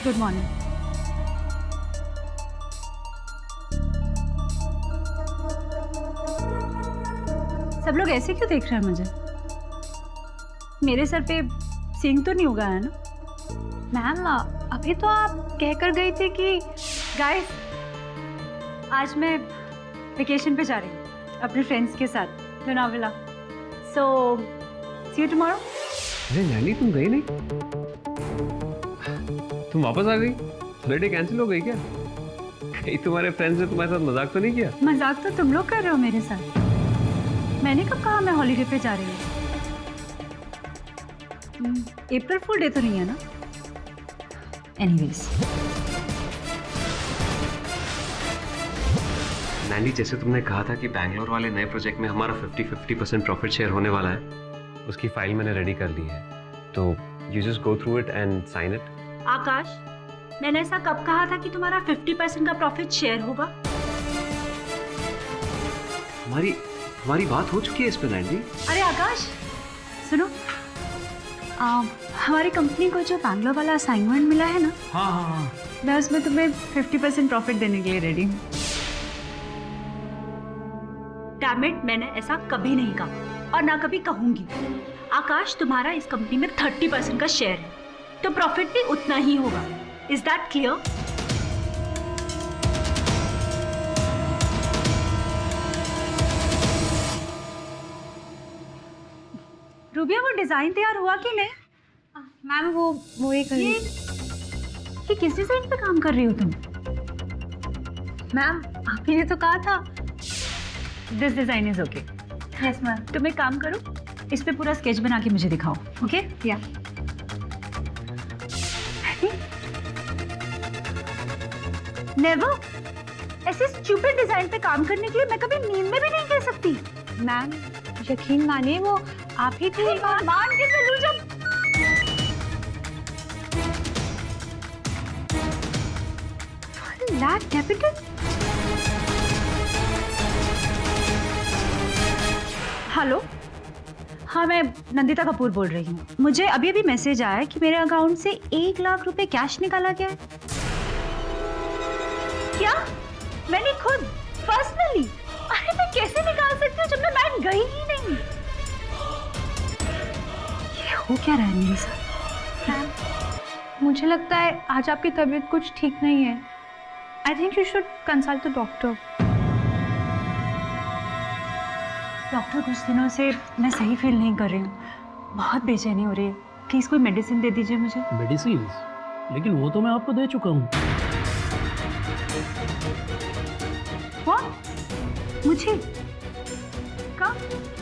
Good morning. सब लोग ऐसे क्यों देख रहे हैं मुझे? मेरे सर पे सींग तो नहीं उगा है ना? मैम अभी तो आप कहकर गई थी कि गाइस आज मैं वेकेशन पे जा रही हूँ अपने फ्रेंड्स के साथ लोनावला। सो सी यू टुमारो। अरे नैनी तुम गई नहीं? तुम वापस आ गई? बर्थडे कैंसिल हो गई क्या? कहीं तुम्हारे फ्रेंड्स ने तुम्हारे साथ मजाक तो नहीं किया? मजाक तो तुम लोग कर रहे हो मेरे साथ। मैंने कब कहा मैं हॉलीडे पे जा रही हूँ? अप्रैल फुल डे तो नहीं है ना? एनीवेज नैनी जैसे तुमने कहा था कि बैंगलोर वाले नए प्रोजेक्ट में हमारा 50-50% प्रॉफिट शेयर होने वाला है, उसकी फाइल मैंने रेडी कर ली है, तो you just go through it and sign it. Akash, मैंने ऐसा कब कहा था कि तुम्हारा 50% का प्रॉफिट शेयर होगा? हमारी बात हो चुकी है इस पे नैनी। अरे आकाश सुनो, हमारी कंपनी को जो बैंगलोर वाला असाइनमेंट मिला है ना, हाँ, मैं उसमें तुम्हें 50% प्रॉफिट देने के लिए रेडी हूँ। डैम इट, मैंने ऐसा कभी नहीं कहा और ना कभी कहूंगी। आकाश, तुम्हारा इस कंपनी में 30% का शेयर है, तो प्रॉफिट भी उतना ही होगा। Is that clear? रूबिया, वो डिजाइन तैयार हुआ कि नहीं? मैम वो एक ये किस डिजाइन पे काम कर रही हो तुम? मैम आप ही ने तो कहा था। This design is okay. Yes ma'am. तुम एक काम करो, इस पे पूरा स्केच बना के मुझे दिखाओ। ओके? या नेवर। ऐसे स्टूपिड डिजाइन पे काम करने के लिए मैं कभी नींद में भी नहीं कह सकती। मैम यकीन मानिए वो आप ही थी। मान के चलूं जब लैक कैपिटल। हेलो, हाँ मैं नंदिता कपूर बोल रही हूँ। मुझे अभी अभी मैसेज आया कि मेरे अकाउंट से 1 लाख रुपए कैश निकाला गया है। क्या? मैंने खुद पर्सनली? अरे मैं कैसे निकाल सकती हूँ जब मैं बैंक गई ही नहीं? ये हो क्या रहा है मेरे साथ? मैम मुझे लगता है आज आपकी तबीयत कुछ ठीक नहीं है। I think you should consult the doctor. Doctor, कुछ दिनों से मैं सही फील नहीं कर रही हूँ, बहुत बेचैनी हो रही है। प्लीज कोई मेडिसिन दे दीजिए मुझे। मेडिसिन? लेकिन वो तो मैं आपको दे चुका हूँ। What? मुझे? कब?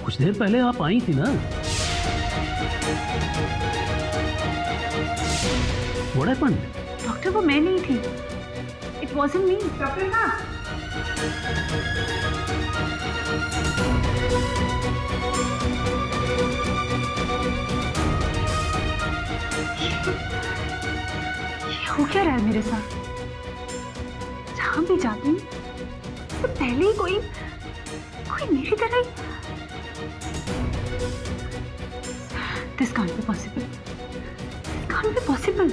कुछ देर पहले आप आई थी ना। What happened? डॉक्टर, वो मैं नहीं थी। It wasn't me. डॉक्टर साहब। ये हो क्या रहा है मेरे साथ? जहाँ भी जाती हूँ तो पहले ही कोई मेरी तरह ही। This can't be possible. This can't be possible.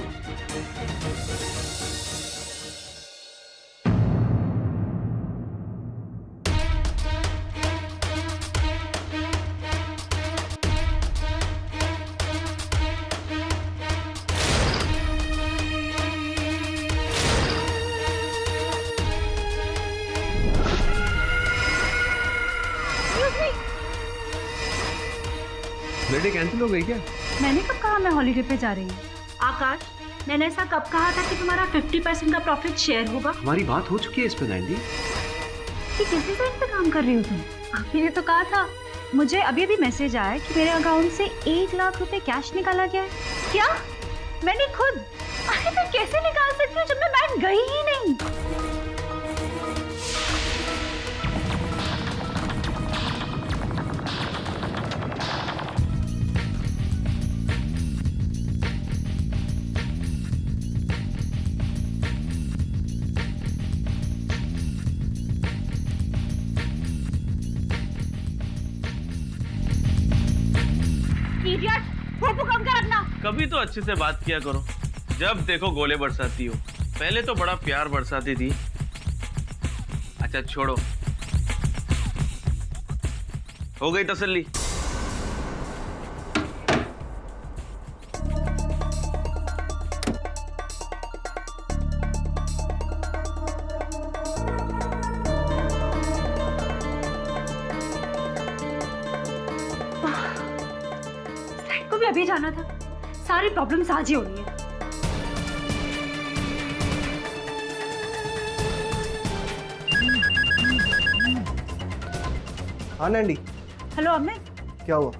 Birthday cancel हो गई क्या? मैंने कब कहा मैं हॉलीडे पे जा रही हूँ? आकाश, मैंने ऐसा कब कहा था कि तुम्हारा 50% का प्रॉफिट शेयर होगा? हमारी बात हो चुकी है इस पे नैनी। ये किस डिजाइन पे काम कर रही हो तुम? आप ही ने तो कहा था। मुझे अभी अभी मैसेज आया कि मेरे अकाउंट से 1 लाख रुपए कैश निकाला गया है। क्या? मैंने खुद? अरे मैं कैसे निकाल सकती हूँ जब मैं बैंक गई ही नहीं? इडियट, वो कम कर अपना। कभी तो अच्छे से बात किया करो। जब देखो गोले बरसाती हो। पहले तो बड़ा प्यार बरसाती थी। अच्छा छोड़ो, हो गई तसल्ली? साइड को भी अभी जाना था। सारी प्रॉब्लम्स आज ही हो रही है। हाँ नैंडी, हेलो अमित, क्या हुआ?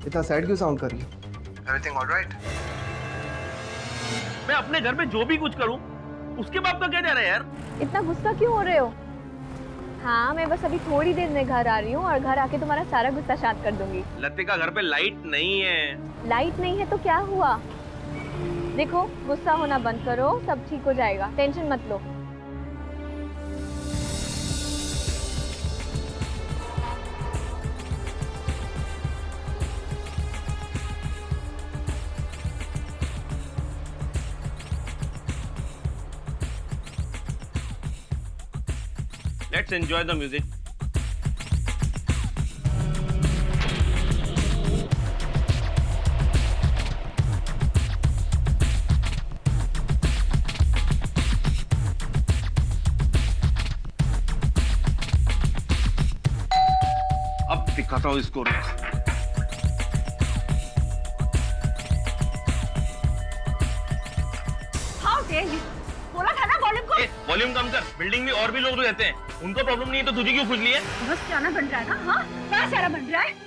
इतना सैड क्यों साउंड कर रही हो? Everything alright? मैं अपने घर में जो भी कुछ करूं, उसके बाप का क्या जा रहा है यार? इतना गुस्सा क्यों हो रहे हो? हाँ, मैं बस अभी थोड़ी देर में घर आ रही हूँ और घर आके तुम्हारा सारा गुस्सा शांत कर दूंगी। लतिका, घर पे लाइट नहीं है। लाइट नहीं है तो क्या हुआ? देखो, गुस्सा होना बंद करो, सब ठीक हो जाएगा, टेंशन मत लो। Let's enjoy the music. अब दिखाता हूँ इसको। How dare you! बोला था ना वॉल्यूम को। वॉल्यूम कम कर। बिल्डिंग में और भी लोग रहते हैं, उनको प्रॉब्लम नहीं है तो तुझे क्यों खुजली है? बस जाना बन रहा है ना? हाँ, क्या सारा बन रहा है?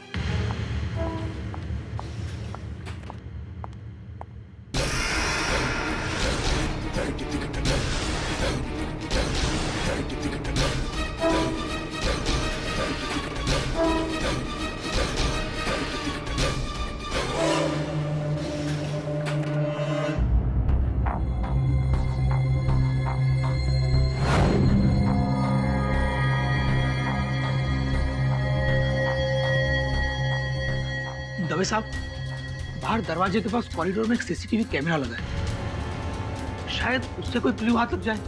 दवे साहब, बाहर दरवाजे के पास कॉरिडोर में एक सीसीटीवी कैमरा लगा है, शायद उससे कोई क्लू हाथ लग जाए।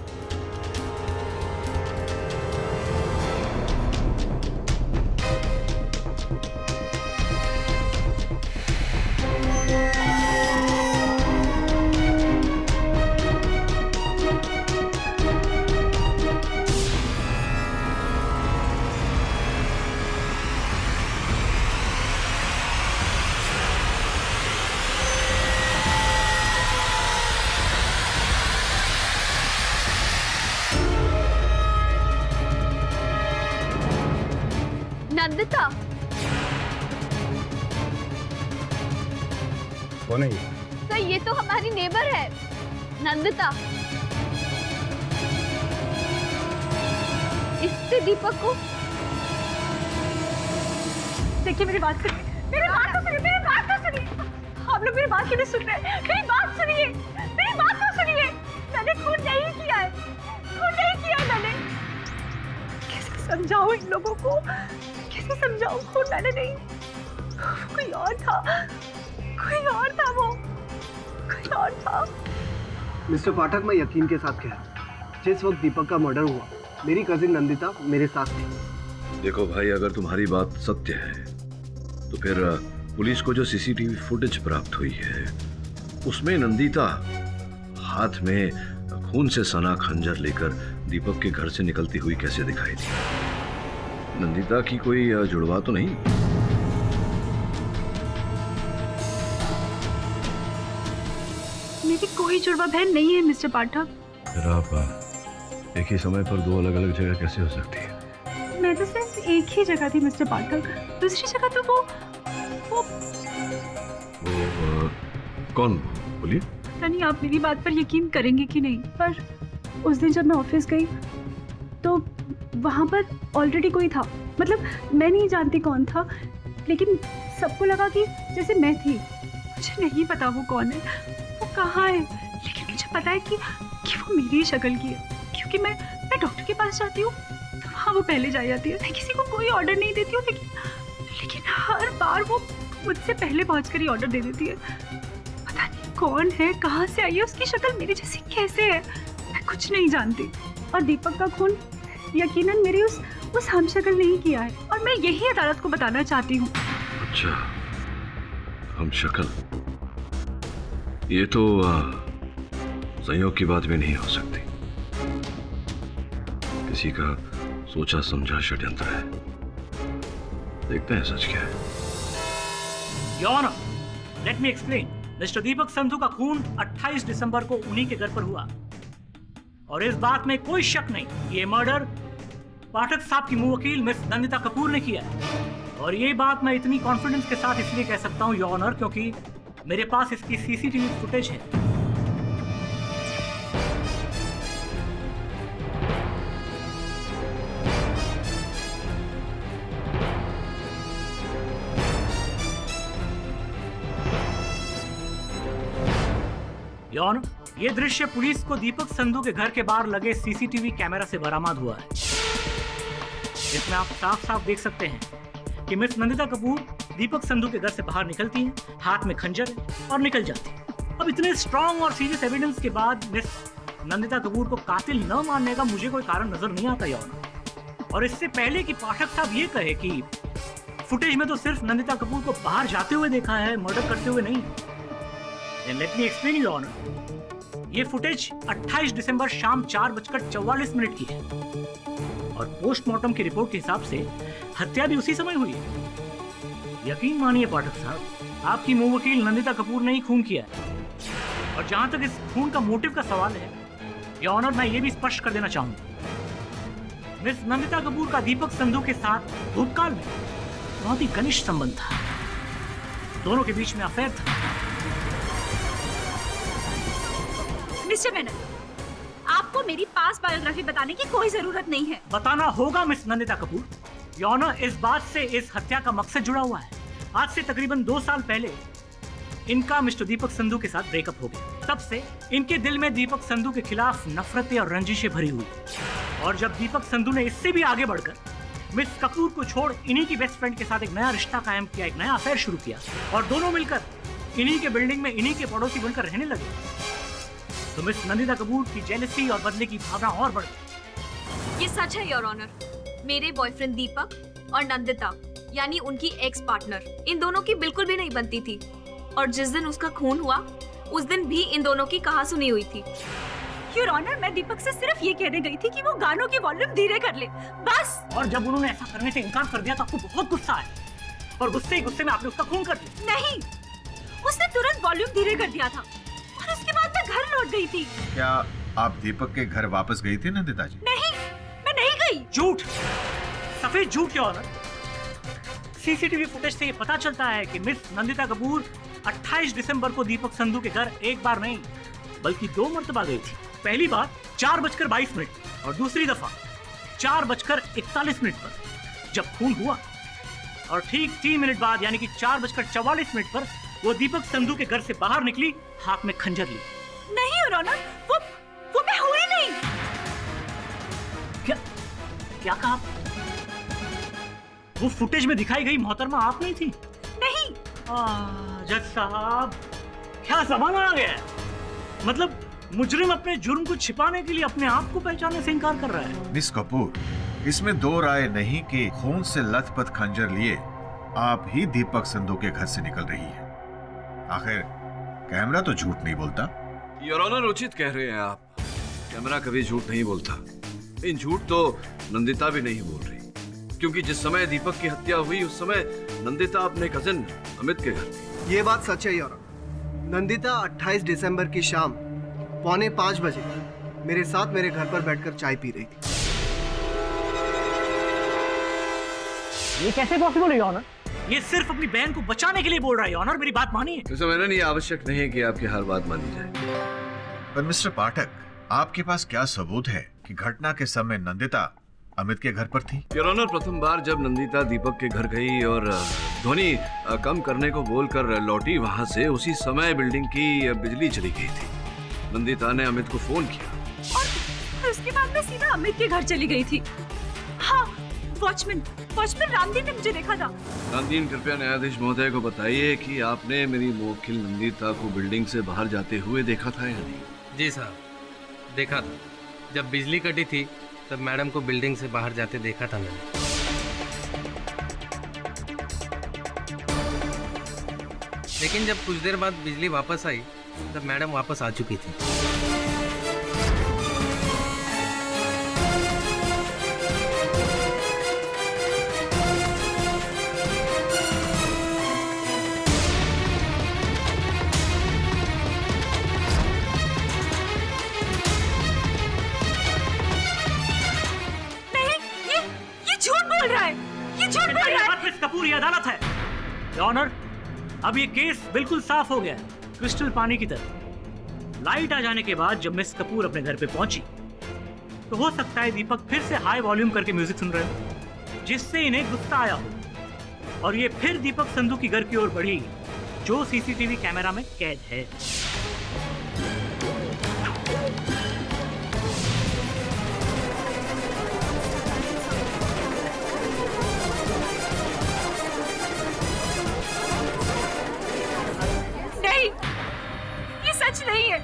नंदिता, कौन है ये? सर ये तो हमारी नेबर है, नंदिता। इससे दीपक को देखिए, मेरी बात सुनिए, मेरी बात तो सुनिए, मेरी बात तो सुनिए। आप लोग मेरी बात क्यों नहीं सुन रहे? मेरी बात सुनिए, मेरी बात तो सुनिए। मैंने खून नहीं किया है, खून नहीं किया है मैंने। कैसे समझाऊं इन लोगों को? कैसे समझाऊं? खून मैंने नहीं, कोई और था, कोई और था, वो कोई और था। मिस्टर पाठक, मैं यकीन के साथ कह रहा हूँ, जिस वक्त दीपक का मर्डर हुआ, मेरी कजिन नंदिता मेरे साथ थी। देखो भाई, अगर तुम्हारी बात सत्य है तो फिर पुलिस को जो सीसीटीवी फुटेज प्राप्त हुई है उसमें नंदिता हाथ में खून से सना खंजर लेकर दीपक के घर से निकलती हुई कैसे दिखाई दी? नंदिता की कोई जुड़वा तो नहीं? मेरी कोई जुड़वा बहन नहीं है मिस्टर पाठक। फिर आप एक ही समय पर दो अलग अलग जगह कैसे हो सकती है? मैं तो सिर्फ एक ही जगह थी मिस्टर पाठक, दूसरी जगह तो वो कौन? बोलिए। पता नहीं आप मेरी बात पर यकीन करेंगे कि नहीं, पर उस दिन जब मैं ऑफिस गई तो वहाँ पर ऑलरेडी कोई था। मतलब मैं नहीं जानती कौन था, लेकिन सबको लगा कि जैसे मैं थी। मुझे नहीं पता वो कौन है, वो कहाँ है, लेकिन मुझे पता है कि वो मेरी ही शक्ल की है, क्योंकि मैं डॉक्टर के पास जाती हूँ तो वहाँ वो पहले जा जाती है। मैं किसी को कोई ऑर्डर नहीं देती हूँ, लेकिन हर बार वो मुझसे पहले पहुँच कर ही ऑर्डर दे देती है। पता नहीं कौन है, कहाँ से आई है, उसकी शक्ल मेरी जैसी कैसे है, मैं कुछ नहीं जानती। और दीपक का खून यकीनन मेरी उस हमशक्ल नहीं किया है, और मैं यही अदालत को बताना चाहती हूँ। अच्छा, हम शक्ल, ये तो संयोग की बात भी नहीं हो सकती। किसी का सोचा समझा षड्यंत्र है। देखते हैं सच क्या है। Your Honor, let me explain. Mister Deepak Sandhu का खून 28 दिसंबर को उन्हीं के घर पर हुआ, और इस बात में कोई शक नहीं, ये मर्डर पाठक साहब की मुंह वकील मिस नंदिता कपूर ने किया है। और ये बात मैं इतनी कॉन्फिडेंस के साथ इसलिए कह सकता हूँ योर ऑनर, क्योंकि मेरे पास इसकी सीसीटीवी फुटेज है। योर ऑनर, ये दृश्य पुलिस को दीपक संधू के घर के बाहर लगे सीसीटीवी कैमरा से बरामद हुआ है। इसमें आप साफ साफ देख सकते हैं कि मिस नंदिता कपूर दीपक संधू के घर से बाहर निकलती हैं, हाथ में खंजर है और निकल जाती है। अब इतने स्ट्रॉन्ग और सीरियस एविडेंस के बाद मिस नंदिता कपूर को कातिल न मानने का मुझे कोई कारण नजर नहीं आता योर ऑनर। और इससे पहले कि पाठक साहब ये कहे कि फुटेज में तो सिर्फ नंदिता कपूर को बाहर जाते हुए देखा है, मर्डर करते हुए नहीं। Let me explain your honour, ये फुटेज 28 दिसंबर शाम 4:44 की है, और पोस्टमार्टम की रिपोर्ट के हिसाब से हत्या भी उसी समय हुई है। यकीन मानिए पाठक साहब, आपकी मुंह वकील नंदिता कपूर ने ही खून किया है। और जहां तक इस खून का मोटिव का सवाल है योर ऑनर, मैं ये भी स्पष्ट कर देना चाहूंगा, मिस नंदिता कपूर का दीपक संधू के साथ भूतकाल में बहुत ही घनिष्ठ संबंध था, दोनों के बीच में अफेयर था। मिस्टर मेनन, आपको मेरी पास बायोग्राफी बताने की कोई जरूरत नहीं है। बताना होगा miss Nandita Kapoor. Your honour, इस बात से इस हत्या का मकसद जुड़ा हुआ है। आज से तकरीबन 2 साल पहले इनका मिस्टर दीपक संधू के साथ ब्रेकअप हो गया। तब से इनके दिल में दीपक संधू के खिलाफ नफरतें और रंजिशें भरी हुई। और जब दीपक संधू ने इससे भी आगे बढ़कर मिस कपूर को छोड़ इन्हीं की बेस्ट फ्रेंड के साथ एक नया रिश्ता कायम किया, एक नया अफेयर शुरू किया, और दोनों मिलकर इन्हीं के बिल्डिंग में इन्हीं के पड़ोसी बनकर रहने लगे, तो मिस नंदिता कपूर की जेलसी और बदले की भावना और बढ़ गई। ये सच है योर ऑनर। मेरे बॉयफ्रेंड दीपक और नंदिता यानी उनकी एक्स पार्टनर, इन दोनों की बिल्कुल भी नहीं बनती थी। और जिस दिन उसका खून हुआ उस दिन भी इन दोनों की कहासुनी हुई थी। योर ऑनर, मैं दीपक से सिर्फ ये कहने गई थी कि वो गानों की वॉल्यूम धीरे कर ले, बस। और जब उन्होंने ऐसा करने से इनकार कर दिया तो आपको बहुत गुस्सा आया, और गुस्से ही गुस्से में आपने उसका खून कर दिया। नहीं, उसने तुरंत वॉल्यूम धीरे कर दिया था, और उसके बाद मैं घर लौट गई थी। क्या आप दीपक के घर वापस गई थी नंदिता जी? नहीं, मैं नहीं गई। झूठ, सफेद झूठ योर ऑनर। सीसीटीवी फुटेज से ये पता चलता है कि मिस नंदिता कपूर 28 दिसंबर को दीपक संधू के घर एक बार नहीं बल्कि 2 मरतबा गई थी। पहली बार 4:22 और दूसरी दफा 4:41 पर जब खून हुआ, और ठीक 3 मिनट बाद यानी कि 4:44 पर वो दीपक संधू के घर से बाहर निकली, हाथ में खंजर ली। नहीं योर ऑनर, वो मैं हुई नहीं। क्या कहा? वो फुटेज में दिखाई गई मोहतरमा आप नहीं थी? नहीं। जज साहब, क्या जमाना आ गया है। मतलब मुजरिम अपने जुर्म को छिपाने के लिए अपने आप को पहचानने से इनकार कर रहा है। मिस कपूर, इसमें 2 राय नहीं कि खून से लथपथ खंजर लिए आप ही दीपक संधू के घर से निकल रही है। आखिर कैमरा तो झूठ नहीं बोलता। योर ऑनर, उचित कह रहे हैं आप, कैमरा कभी झूठ नहीं बोलता। इन झूठ तो नंदिता भी नहीं बोल रही, क्योंकि जिस समय दीपक की हत्या हुई उस समय नंदिता अपने कजिन अमित के घर थी। ये बात सच है योर ऑनर। नंदिता 28 दिसंबर की शाम 4:45 बजे मेरे साथ मेरे घर पर बैठकर चाय पी रही थी। ये कैसे पॉसिबल है योर ऑनर? ये सिर्फ अपनी बहन को बचाने के लिए बोल रहा है योर ऑनर, मेरी बात मानिए। तो मैंने ये आवश्यक नहीं है कि आपकी हर बात मानी जाए। पर मिस्टर पाठक, आपके पास क्या सबूत है कि घटना के समय नंदिता अमित के घर पर थी? योर ऑनर, प्रथम बार जब नंदिता दीपक के घर गई और ध्वनि कम करने को बोलकर लौटी वहां से, उसी समय बिल्डिंग की बिजली चली गई थी। नंदिता ने अमित को फोन किया और उसके बाद मैं सीधा अमित के घर चली गई थी। हाँ, वॉचमैन रामदीन ने मुझे देखा था। रामदीन, कृपया न्यायाधीश महोदय को बताइए कि आपने मेरी मुवक्किल नंदिता को बिल्डिंग से बाहर जाते हुए देखा था या नहीं? जी साहब, देखा था। जब बिजली कटी थी तब मैडम को बिल्डिंग से बाहर जाते देखा था मैंने। लेकिन जब कुछ देर बाद बिजली वापस आई तब मैडम वापस आ चुकी थी। मिस कपूर, ये अदालत है। योर ऑनर, अब ये केस बिल्कुल साफ हो गया है, क्रिस्टल पानी की तरह। लाइट आ जाने के बाद जब मिस कपूर अपने घर पे पहुंची तो हो सकता है दीपक फिर से हाई वॉल्यूम करके म्यूजिक सुन रहे हो, जिससे इन्हें गुस्सा आया हो और ये फिर दीपक संधू की घर की ओर बढ़ी, जो सीसीटीवी कैमरा में कैद है। सच नहीं है,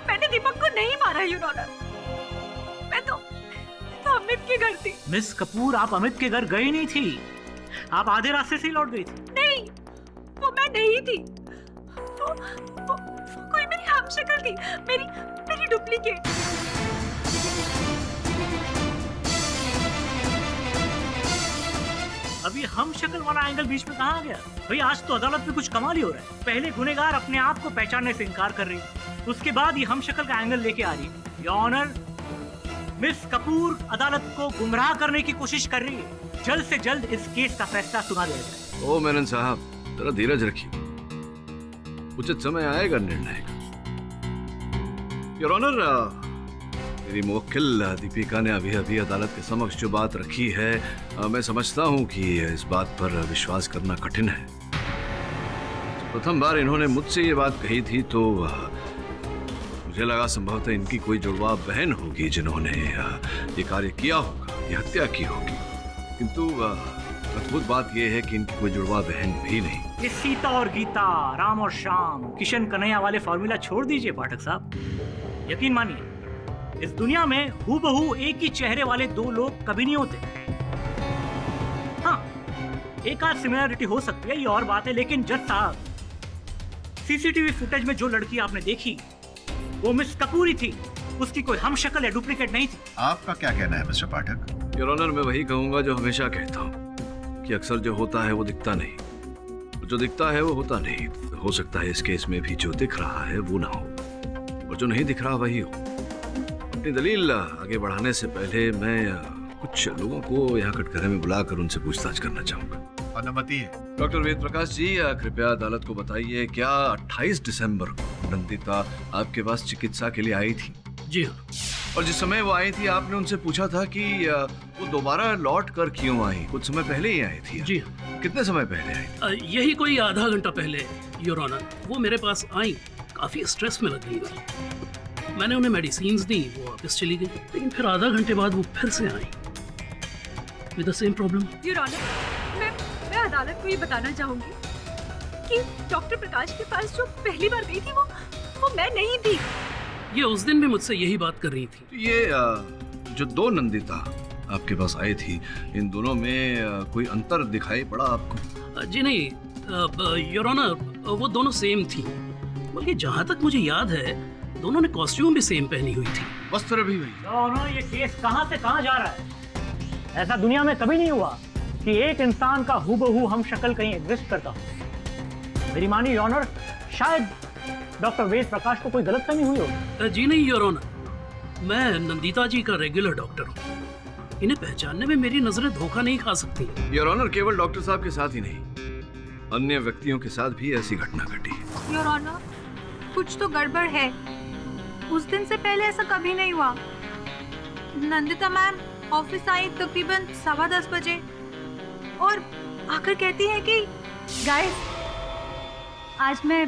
मैंने दीपक को नहीं मारा योर ऑनर। मैं तो अमित के घर थी। मिस कपूर, आप अमित के घर गई नहीं थी, आप आधे रास्ते से ही लौट गई थी। नहीं, वो मैं नहीं थी। वो कोई मेरी हमशक्ल थी, मेरी डुप्लीकेट। अभी हम शक्ल वाला एंगल बीच में कहाँ गया? भाई आज तो अदालत में कुछ कमाल ही हो रहा है। पहले गुनेगार अपने आप को पहचानने से इनकार कर रही, उसके बाद ये हम शक्ल का एंगल लेके आ रही। योर ऑनर, मिस कपूर अदालत को गुमराह करने की कोशिश कर रही है। जल्द से जल्द इस केस का फैसला सुना दिया जाए। ओ मेनन साहब, जरा धीरज रखिए, उचित समय आएगा निर्णय का। योर ऑनर, मेरी मुवक्किल दीपिका ने अभी अभी अदालत के समक्ष जो बात रखी है, मैं समझता हूं कि इस बात पर विश्वास करना कठिन है। प्रथम बार इन्होंने मुझसे ये बात कही थी तो मुझे लगा संभवतः इनकी कोई जुड़वा बहन होगी जिन्होंने ये कार्य किया होगा, ये हत्या की होगी। किंतु अद्भुत बात यह है कि इनकी कोई जुड़वा बहन भी नहीं। ये सीता और गीता, राम और श्याम, किशन कन्हैया वाले फॉर्मूला छोड़ दीजिए पाठक साहब। यकीन मानिए, इस दुनिया में हूबहू एक ही चेहरे वाले दो लोग कभी नहीं होते। हाँ, एक आध सिमिलरिटी हो सकती है, ये और बात है, लेकिन जज साहब, सीसीटीवी फुटेज में जो लड़की आपने देखी वो मिस कपूर ही थी, उसकी कोई हम शक्ल या डुप्लीकेट नहीं थी। आपका क्या कहना है मिस्टर पाठक? योर ऑनर, मैं वही कहूंगा जो हमेशा कहता हूँ कि अक्सर जो होता है वो दिखता नहीं, जो दिखता है वो होता नहीं। हो सकता है इस केस में भी जो दिख रहा है वो ना हो और जो नहीं दिख रहा वही हो। अपनी दलील आगे बढ़ाने से पहले मैं कुछ लोगों को यहाँ कटघरे में बुलाकर उनसे पूछताछ करना चाहूंगा। अनुमति है। डॉक्टर वेद प्रकाश जी, कृपया अदालत को बताइए, क्या 28 दिसंबर को नंदिता आपके पास चिकित्सा के लिए आई थी? जी हाँ। और जिस समय वो आई थी आपने उनसे पूछा था कि वो दोबारा लौट कर क्यों आई? कुछ समय पहले ही आई थी? जी हाँ। कितने समय पहले आई थी? यही कोई आधा घंटा पहले योर ऑनर। वो मेरे पास आई, काफी स्ट्रेस में लग रही थी। मैंने उन्हें मेडिसिन्स दी, वो वापस चली गई, लेकिन फिर आधा घंटे बाद वो फिर से आई with the same problem. Your honour, मैं अदालत को ये बताना चाहूंगी कि डॉक्टर प्रकाश के पास जो पहली बार गई थी वो मैं नहीं थी। ये उस दिन भी मुझसे यही बात कर रही थी। तो ये जो दो नंदिता आपके पास आई थी, इन दोनों में कोई अंतर दिखाई पड़ा आपको? जी नहीं योर ऑनर, वो दोनों सेम थी। बल्कि जहाँ तक मुझे याद है दोनों ने कॉस्ट्यूम भी सेम पहनी हुई थी, वस्त्र भी वही। दोनों, ये केस कहाँ से कहाँ जा रहा है? ऐसा दुनिया में कभी नहीं हुआ कि एक इंसान का हूबहू हम शक्ल कहीं एग्जिस्ट करता हो। मेरी मानी योर ऑनर, शायद डॉक्टर वेद प्रकाश को कोई गलतफहमी हुई हो। जी नहीं योर ऑनर, मैं नंदिता जी का रेगुलर डॉक्टर हूँ। इन्हें पहचानने में मेरी नजरें धोखा नहीं खा सकती। योर ऑनर, केवल डॉक्टर साहब के साथ ही नहीं, अन्य व्यक्तियों के साथ भी ऐसी घटना घटी। योर ऑनर, कुछ तो गड़बड़ है। उस दिन से पहले ऐसा कभी नहीं हुआ। नंदिता मैम ऑफिस आई तकरीबन 10:15 बजे और आकर कहती है कि गाइस, आज मैं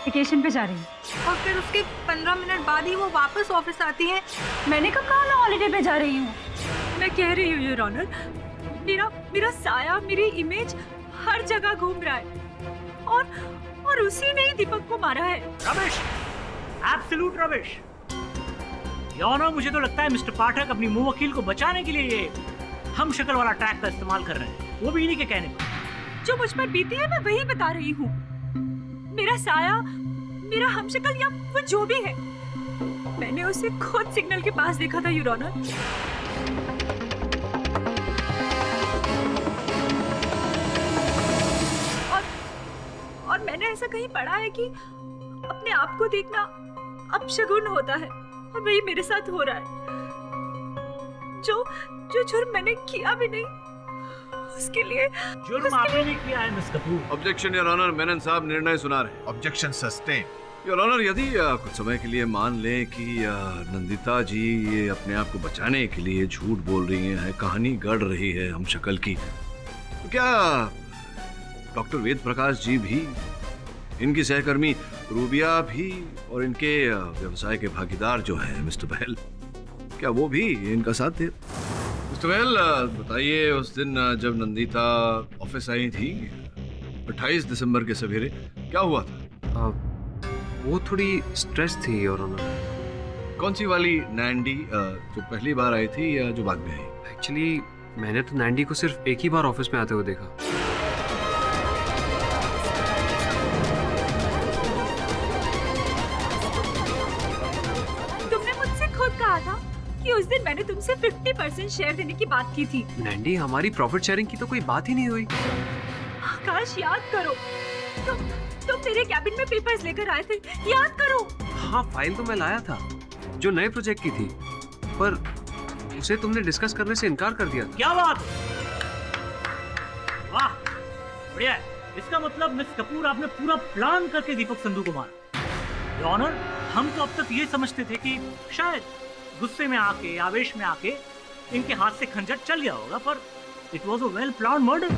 वेकेशन पे जा रही हूँ। और फिर उसके 15 मिनट बाद ही वो वापस ऑफिस आती है। मैंने कहा मैं हॉलीडे पे जा रही हूँ। मैं कह रही हूँ योर ऑनर, मेरा साया, मेरी इमेज हर जगह घूम रहा है और उसी ने ही दीपक को मारा है। रमेश, एब्सोल्यूट रमेश। योनो, मुझे तो लगता है मिस्टर पाठक अपनी मुंह वकील को बचाने के लिए ये हम शक्ल वाला टैग का इस्तेमाल कर रहे हैं, वो भी इन्हीं के कहने पर। जो मुझ पर बीती है मैं वही बता रही हूँ। मेरा साया, मेरा हमशक्ल या वो जो भी है, मैंने उसे खुद सिग्नल के पास देखा था, योर ऑनर। और मैंने ऐसा कहीं पढ़ा है कि अपने आप को देखना अपशगुन होता है, और वही मेरे साथ हो रहा है। जो जुर्म मैंने किया भी नहीं, उसके लिए जुर्म आपने नहीं किया है miss Kapoor. Objection your honour, Menon साहब निर्णय सुना रहे। Objection sustain. योर ऑनर, यदि कुछ समय के लिए मान लें कि नंदिता जी ये अपने आप को बचाने के लिए झूठ बोल रही हैं, कहानी गढ़ रही है हम शक्ल की, तो क्या डॉक्टर वेद प्रकाश जी भी, इनकी सहकर्मी रूबिया भी और इनके व्यवसाय के भागीदार जो है मिस्टर बहल, क्या वो भी इनका साथ दे? मिस्टर बहल, बताइए उस दिन जब नंदिता ऑफिस आई थी 28 दिसंबर के सवेरे, क्या हुआ था? वो थोड़ी स्ट्रेस थी योर ऑनर। कौन सी वाली नैंडी, जो पहली बार आई थी या जो बाद में आई? एक्चुअली मैंने तो नैंडी को सिर्फ एक ही बार ऑफिस में आते हुए देखा। तुमने मुझसे खुद कहा था कि उस दिन मैंने तुमसे 50% शेयर देने की बात की थी। नैंडी, हमारी प्रॉफिट शेयरिंग की तो कोई बात ही नहीं हुई। आकाश, याद करो, तुम मेरे कैबिन में पेपर्स लेकर आए थे, याद करो। हाँ, फाइल तो मैं लाया था जो नए प्रोजेक्ट की थी, पर उसे तुमने डिस्कस करने से इनकार कर दिया था। क्या बात, वाह, बढ़िया है। इसका मतलब मिस कपूर, आपने पूरा प्लान करके दीपक संधू को मारा। योर ऑनर, हम तो अब तक ये समझते थे कि शायद गुस्से में आके, आवेश में आके इनके हाथ से खंजर चल गया होगा, पर it was a well plan murder.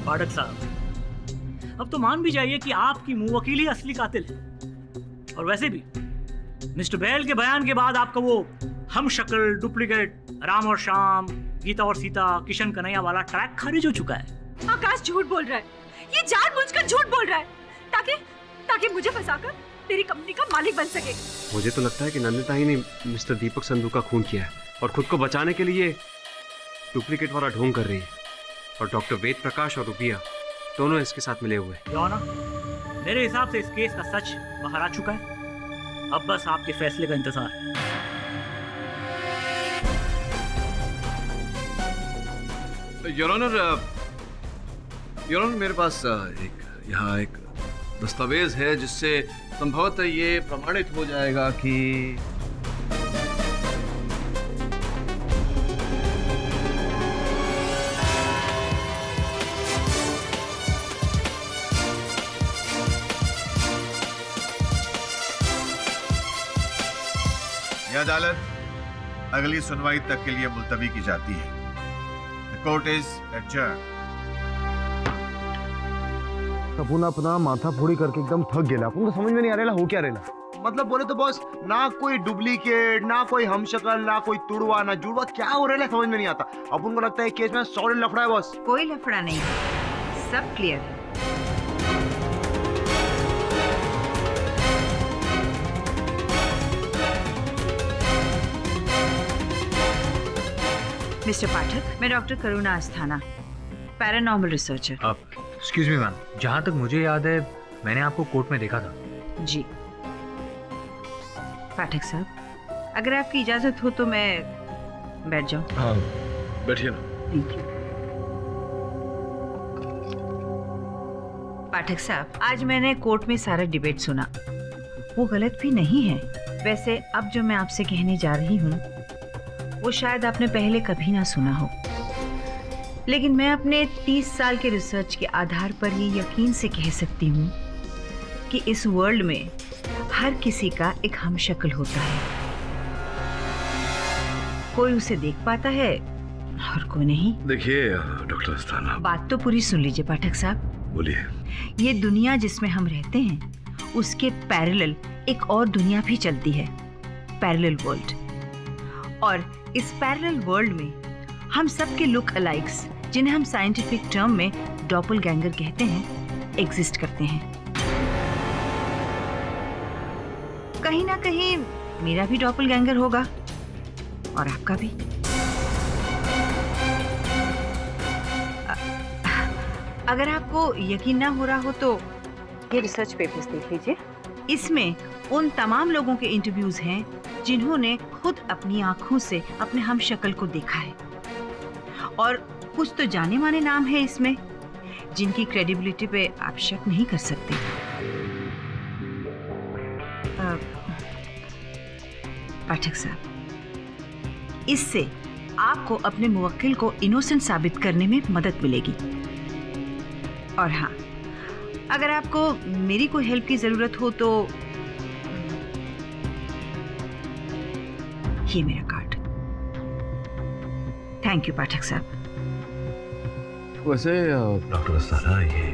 Pathak साहब, अब तो मान भी जाइए कि आपकी मुंह वकील ही असली कातिल है। और वैसे भी मिस्टर बहल के बयान के बाद आपका वो हम शक्ल, डुप्लीकेट, राम और श्याम, गीता और सीता, किशन कन्हैया वाला ट्रैक खारिज हो चुका है। आकाश झूठ बोल रहा है, ये जानबूझकर झूठ बोल रहा है ताकि मुझे फंसाकर तेरी कंपनी का मालिक बन सके। मुझे तो लगता है कि नंदिता ही ने मिस्टर दीपक संधू का खून किया है और खुद को बचाने के लिए डुप्लीकेट वाला ढोंग कर रही है, और डॉक्टर वेद प्रकाश और रूबिया दोनों इसके साथ मिले हुए। योर ऑनर, मेरे हिसाब से इस केस का सच बाहर आ चुका है, अब बस आपके फैसले का इंतजार है। योर ऑनर, मेरे पास यहाँ एक दस्तावेज है जिससे संभवतः ये प्रमाणित हो जाएगा कि यह अदालत अगली सुनवाई तक के लिए मुलतवी की जाती है। The court is adjourned. अपन अपना माथा फोड़ी करके एकदम थक गेला, अपन को समझ में नहीं आ रहा हो क्या रेला। मतलब बोले तो बॉस, ना कोई डुप्लीकेट, ना कोई हमशक्ल, ना कोई तुड़वा, ना जुड़वा, क्या हो रहा है समझ में नहीं आता। अपन को लगता है केस में सॉलिड लफड़ा है बॉस। कोई लफड़ा नहीं, सब क्लियर है। मिस्टर पाठक, मैं डॉक्टर करुणा अस्थाना, पैरानॉर्मल रिसर्चर। आप एक्सक्यूज मी मैम, जहाँ तक मुझे याद है मैंने आपको कोर्ट में देखा था। जी पाठक साहब, अगर आपकी इजाजत हो तो मैं बैठ जाऊं। हाँ, बैठिए ना। Thank you. पाठक साहब, आज मैंने कोर्ट में सारा डिबेट सुना, वो गलत भी नहीं है। वैसे अब जो मैं आपसे कहने जा रही हूँ वो शायद आपने पहले कभी ना सुना हो, लेकिन मैं अपने 30 साल के रिसर्च के आधार पर ये यकीन से कह सकती हूँ कि इस वर्ल्ड में हर किसी का एक हमशक्ल होता है। कोई उसे देख पाता है और कोई नहीं। देखिए डॉक्टर अस्थाना, बात तो पूरी सुन लीजिए पाठक साहब। बोलिए। ये दुनिया जिसमें हम रहते हैं उसके पैरेलल एक और दुनिया भी चलती है, पैरेलल वर्ल्ड। और इस पैरेलल वर्ल्ड में हम सब के लुक अलाइक्स, जिन्हें हम साइंटिफिक टर्म में डॉपलगैंगर कहते हैं, एग्जिस्ट करते हैं। कहीं ना कहीं मेरा भी डॉपलगैंगर होगा और आपका भी। अगर आपको यकीन ना हो रहा हो तो ये रिसर्च पेपर्स देख लीजिए। इसमें उन तमाम लोगों के इंटरव्यूज हैं जिन्होंने खुद अपनी आंखों से अपने हमशक्ल को देखा है, और कुछ तो जाने माने नाम है इसमें जिनकी क्रेडिबिलिटी पे आप शक नहीं कर सकते। पाठक साहब, इससे आपको अपने मुवक्किल को इनोसेंट साबित करने में मदद मिलेगी। और हाँ, अगर आपको मेरी कोई हेल्प की जरूरत हो तो ये मेरा कार्ड। थैंक यू पाठक साहब। वैसे डॉक्टर सारा, ये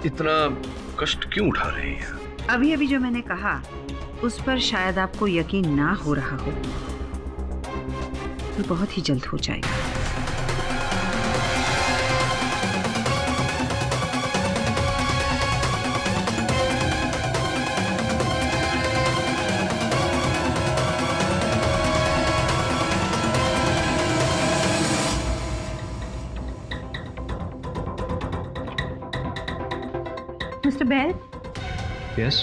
इतना कष्ट क्यों उठा रही है? अभी अभी जो मैंने कहा उस पर शायद आपको यकीन ना हो रहा हो, तो बहुत ही जल्द हो जाएगा। Mister bell, yes.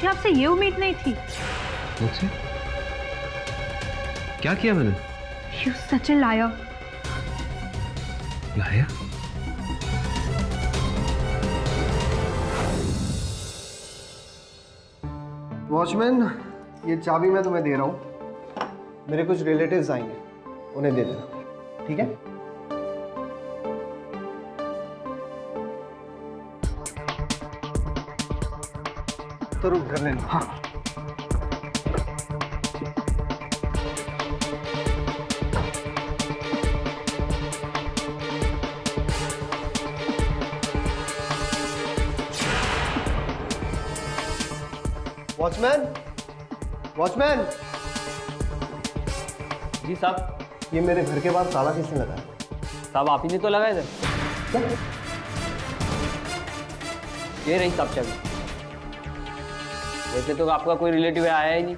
जी आपसे ये उम्मीद नहीं थी। मुझसे क्या किया मैंने? You such a liar. लाया? वॉचमैन, ये चाबी मैं तुम्हें दे रहा हूँ। मेरे कुछ रिलेटिव्स आएंगे, उन्हें दे देना, ठीक है? तो रुक कर लेना। हाँ। Watchman, watchman. जी साहब। ये मेरे घर के बाहर ताला किसने लगाया? साहब आप ही ने तो लगाया था। क्या? ये रही साहब चाबी। वैसे तो आपका कोई रिलेटिव आया ही नहीं।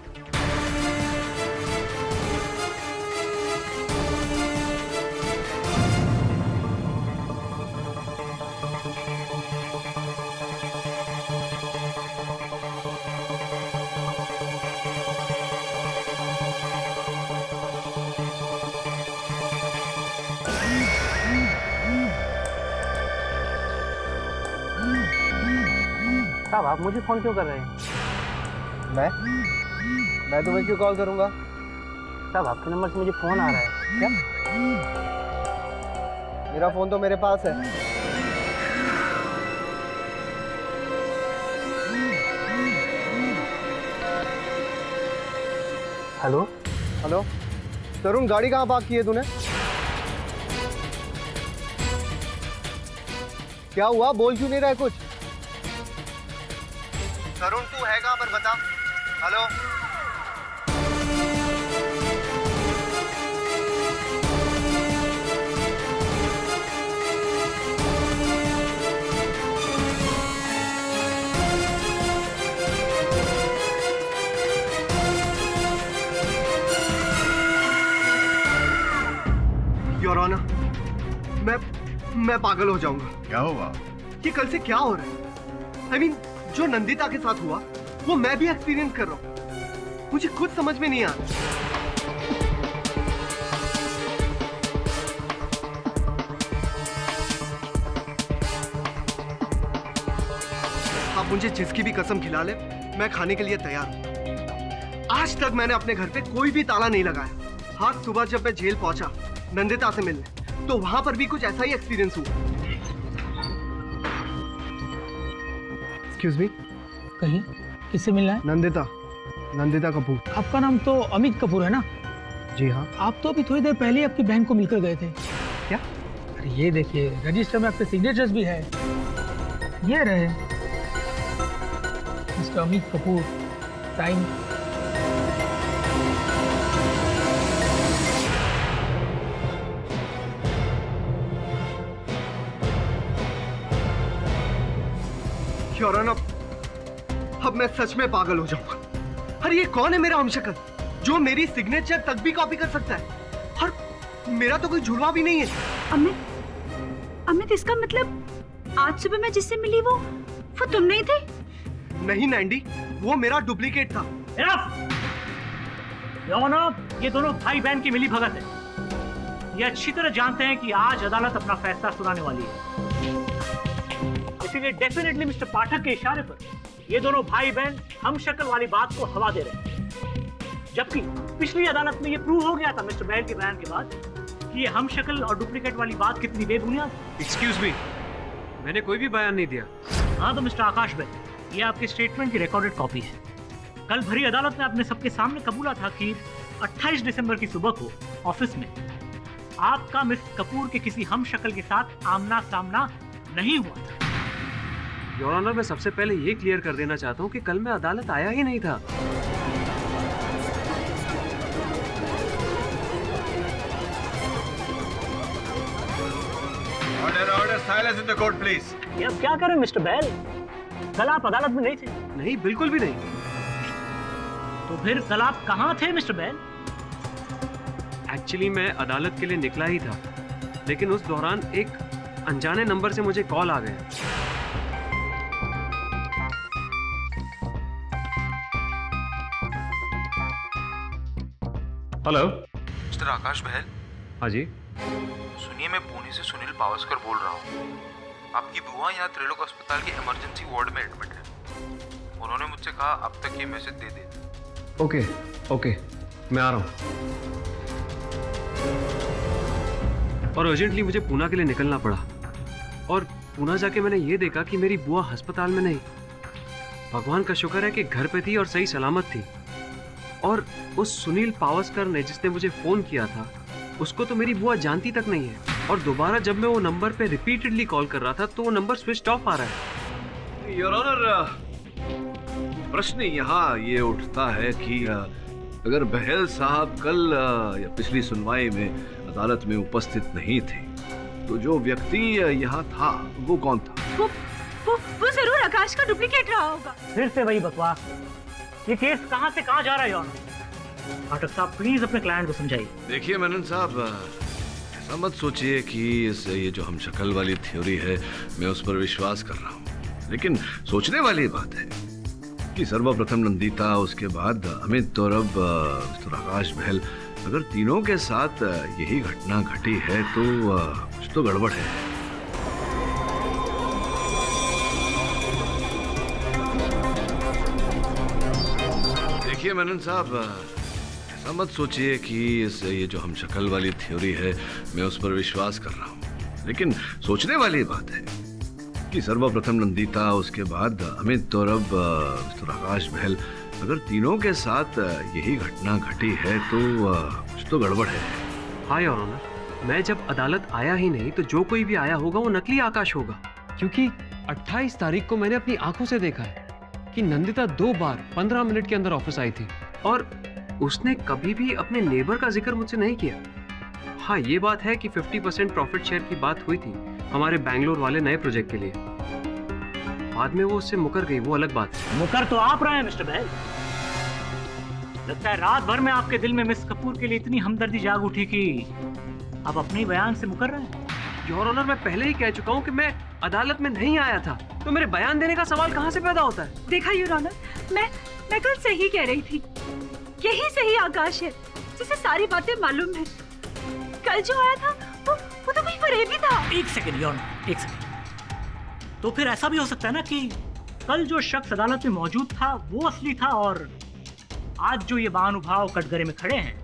साहब आप मुझे फोन क्यों कर रहे हैं? मैं तुम्हें क्यों कॉल करूंगा? साहब आपके नंबर से मुझे फोन आ रहा है। क्या? मेरा फोन तो मेरे पास है। हेलो हेलो तरुण, गाड़ी कहाँ पार्क की है तूने? क्या हुआ, बोल क्यों नहीं रहा है कुछ? तरुण तू है कहाँ पर, बता। हेलो योर ऑनर, मैं पागल हो जाऊंगा। क्या हुआ? ये कल से क्या हो रहा है? I mean, जो नंदिता के साथ हुआ वो मैं भी एक्सपीरियंस कर रहा हूँ। मुझे खुद समझ में नहीं आ रहा। आप मुझे जिसकी भी कसम खिला ले, मैं खाने के लिए तैयार हूँ। आज तक मैंने अपने घर पे कोई भी ताला नहीं लगाया। आज सुबह जब मैं जेल पहुंचा नंदिता से मिलने, तो वहां पर भी कुछ ऐसा ही एक्सपीरियंस हुआ। एक्सक्यूज मी, कहीं किससे मिलना है? नंदिता कपूर। आपका नाम तो अमित कपूर है ना? जी हाँ। आप तो अभी थोड़ी देर पहले आपकी बहन को मिलकर गए थे। क्या? अरे ये देखिए, रजिस्टर में आपके सिग्नेचर्स भी है। ये रहे mister Amit Kapoor, time your honour, अब मैं सच में पागल हो जाऊंगा। अरे ये कौन है मेरा हमशक्ल जो मेरी सिग्नेचर तक भी कॉपी कर सकता है? और मेरा तो कोई जुड़वा भी नहीं है। अमित, इसका मतलब आज सुबह मैं जिससे मिली वो तुम नहीं थे? नहीं नैंडी, वो मेरा डुप्लीकेट था। योर ऑनर, ये दोनों भाई बहन की मिली भगत है। ये अच्छी तरह जानते हैं कि आज अदालत अपना फैसला सुनाने वाली है, इसीलिए डेफिनेटली मिस्टर पाठक के इशारे पर ये दोनों भाई बहन हम शक्ल वाली बात को हवा दे रहे हैं। जबकि पिछली अदालत में ये प्रूव हो गया था मिस्टर बहल के बयान के बाद कि ये हम शक्ल और डुप्लीकेट वाली बात कितनी बेबुनियाद है। एक्सक्यूज मी, मैंने कोई भी बयान नहीं दिया। हाँ तो मिस्टर आकाश बहल, ये आपके स्टेटमेंट की रिकॉर्डेड कॉपी है। कल भरी अदालत में आपने सबके सामने कबूला था कि 28 दिसंबर की सुबह को ऑफिस में आपका मिस कपूर के किसी हम शक्ल के साथ आमना सामना नहीं हुआ था। योर ऑनर, मैं सबसे पहले ये क्लियर कर देना चाहता हूँ कि कल मैं अदालत आया ही नहीं था। Order, silence in the court please. ये अब क्या करें मिस्टर बहल? कल आप अदालत में नहीं थे। नहीं, बिल्कुल भी नहीं। तो फिर कल आप कहाँ थे मिस्टर बहल? एक्चुअली मैं अदालत के लिए निकला ही था, लेकिन उस दौरान एक अनजाने नंबर से मुझे कॉल आ गया। हेलो, मिस्टर आकाश बहल। हाँ जी। सुनिए, मैं पुणे से सुनील पावस्कर बोल रहा हूँ। आपकी बुआ यहाँ त्रिलोक अस्पताल के इमरजेंसी वार्ड में एडमिट है। उन्होंने मुझसे कहा अब तक ये मैसेज दे दे। ओके ओके, मैं आ रहा हूँ। और अर्जेंटली मुझे पूना के लिए निकलना पड़ा। और पूना जाके मैंने ये देखा कि मेरी बुआ अस्पताल में नहीं, भगवान का शुक्र है कि घर पे थी और सही सलामत थी। और उस सुनील पावस्कर ने जिसने मुझे फोन किया था, उसको तो मेरी बुआ जानती तक नहीं है। और दोबारा जब मैं वो नंबर पे रिपीटेडली कॉल कर रहा था तो वो नंबर स्विच ऑफ आ रहा है। योर ऑनर, प्रश्न यहाँ ये उठता है कि अगर बहल साहब कल या पिछली सुनवाई में अदालत में उपस्थित नहीं थे तो जो व्यक्ति यहाँ था वो कौन था? वो जरूर आकाश का डुप्लीकेट रहा होगा। फिर से वही बकवास। ये केस कहाँ से कहाँ जा रहा है योर ऑनर? पाठक साहब प्लीज अपने क्लाइंट को समझाइए। देखिए मेनन साहब, ऐसा मत सोचिए कि ये जो हम शक्ल वाली थ्योरी है मैं उस पर विश्वास कर रहा हूँ। लेकिन सोचने वाली बात है कि सर्वप्रथम नंदिता, उसके बाद अमित और अब मिस्टर आकाश बहल, अगर तीनों के साथ यही घटना घटी है तो कुछ तो गड़बड़ है। देखिए मेनन साहब, ऐसा मत सोचिए कि ये जो हम शक्ल वाली थ्योरी है मैं उस पर विश्वास कर रहा हूँ। लेकिन सोचने वाली बात है कि सर्वप्रथम नंदिता, उसके बाद अमित और अब मिस्टर आकाश बहल, अगर तीनों के साथ यही घटना घटी है तो कुछ तो गड़बड़ है। हाँ योर ऑनर, मैं जब अदालत आया ही नहीं तो जो कोई भी आया होगा वो नकली आकाश होगा। क्योंकि 28 तारीख को मैंने अपनी आंखों से देखा है कि नंदिता 2 बार 15 मिनट के अंदर ऑफिस आई थी और उसने कभी भी अपने नेबर का जिक्र मुझसे नहीं किया। हाँ, ये बात है कि 50% प्रॉफिट शेयर की बात हुई थी हमारे बैंगलोर वाले नए प्रोजेक्ट के लिए। बाद में वो उससे मुकर गई, वो अलग बात है। मुकर तो आप रहे हैं मिस्टर बहल। लगता है रात भर में आपके दिल में मिस कपूर के लिए इतनी हमदर्दी जाग उठी कि आप अपने बयान से मुकर रहे हैं। योर ऑनर, मैं पहले ही कह चुका हूँ कि मैं अदालत में नहीं आया था, तो मेरे बयान देने का सवाल कहाँ से पैदा होता है? देखा योर ऑनर, मैं कल सही कह रही थी। यही सही आकाश है जिसे सारी बातें मालूम है। कल जो आया था वो तो कोई फरेबी था। एक सेकंड योर ऑनर, एक सेकंड। तो फिर ऐसा भी हो सकता है ना कि कल जो शख्स अदालत में मौजूद था वो असली था और आज जो ये बहानुभाव कटघरे में खड़े हैं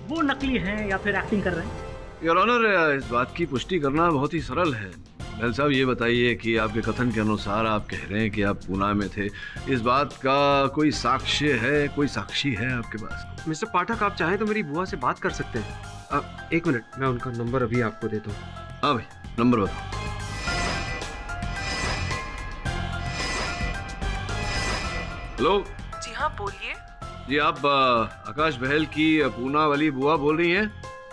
वो नकली हैं या फिर एक्टिंग कर रहे हैं? योर ऑनर, इस बात की पुष्टि करना बहुत ही सरल है। बहल साहब, ये बताइए कि आपके कथन के अनुसार आप कह रहे हैं कि आप पूना में थे, इस बात का कोई साक्ष्य है, कोई साक्षी है आपके पास? मिस्टर पाठक, आप चाहें तो मेरी बुआ से बात कर सकते हैं। 1 मिनट, मैं उनका नंबर अभी आपको देता हूँ। हाँ भाई, नंबर बताओ। हेलो। जी हाँ, बोलिए। जी, आप आकाश बहल की पूना वाली बुआ बोल रही हैं?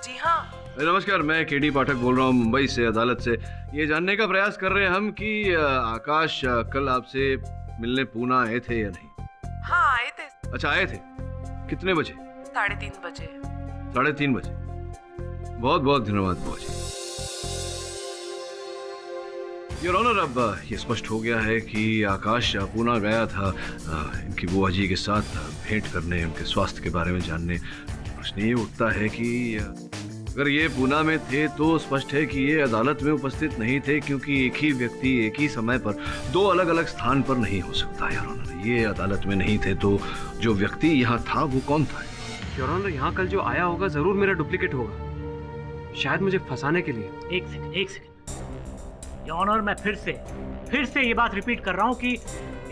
जी हाँ, नमस्कार, मैं केडी पाठक बोल रहा हूँ मुंबई से, अदालत से। ये जानने का प्रयास कर रहे हैं हम कि आकाश कल आपसे मिलने पूना आए थे या नहीं? हाँ आए थे। अच्छा, आए थे। कितने बजे? 3:30 बजे। 3:30 बजे। बहुत बहुत धन्यवाद बुआ जी। योर ऑनर, अब ये स्पष्ट हो गया है कि आकाश पूना गया था इनकी बुआ जी के साथ भेंट करने, उनके स्वास्थ्य के बारे में जानने। प्रश्न ये उठता है कि अगर ये पूना में थे तो स्पष्ट है कि ये अदालत में उपस्थित नहीं थे, क्योंकि एक ही व्यक्ति एक ही समय पर दो अलग अलग स्थान पर नहीं हो सकता। योर ऑनर, ये अदालत में नहीं थे तो जो व्यक्ति यहाँ था वो कौन था? योर ऑनर, यहाँ कल जो आया होगा जरूर मेरा डुप्लीकेट होगा, शायद मुझे फंसाने के लिए। एक सेकंड योर ऑनर, मैं फिर से ये बात रिपीट कर रहा हूँ कि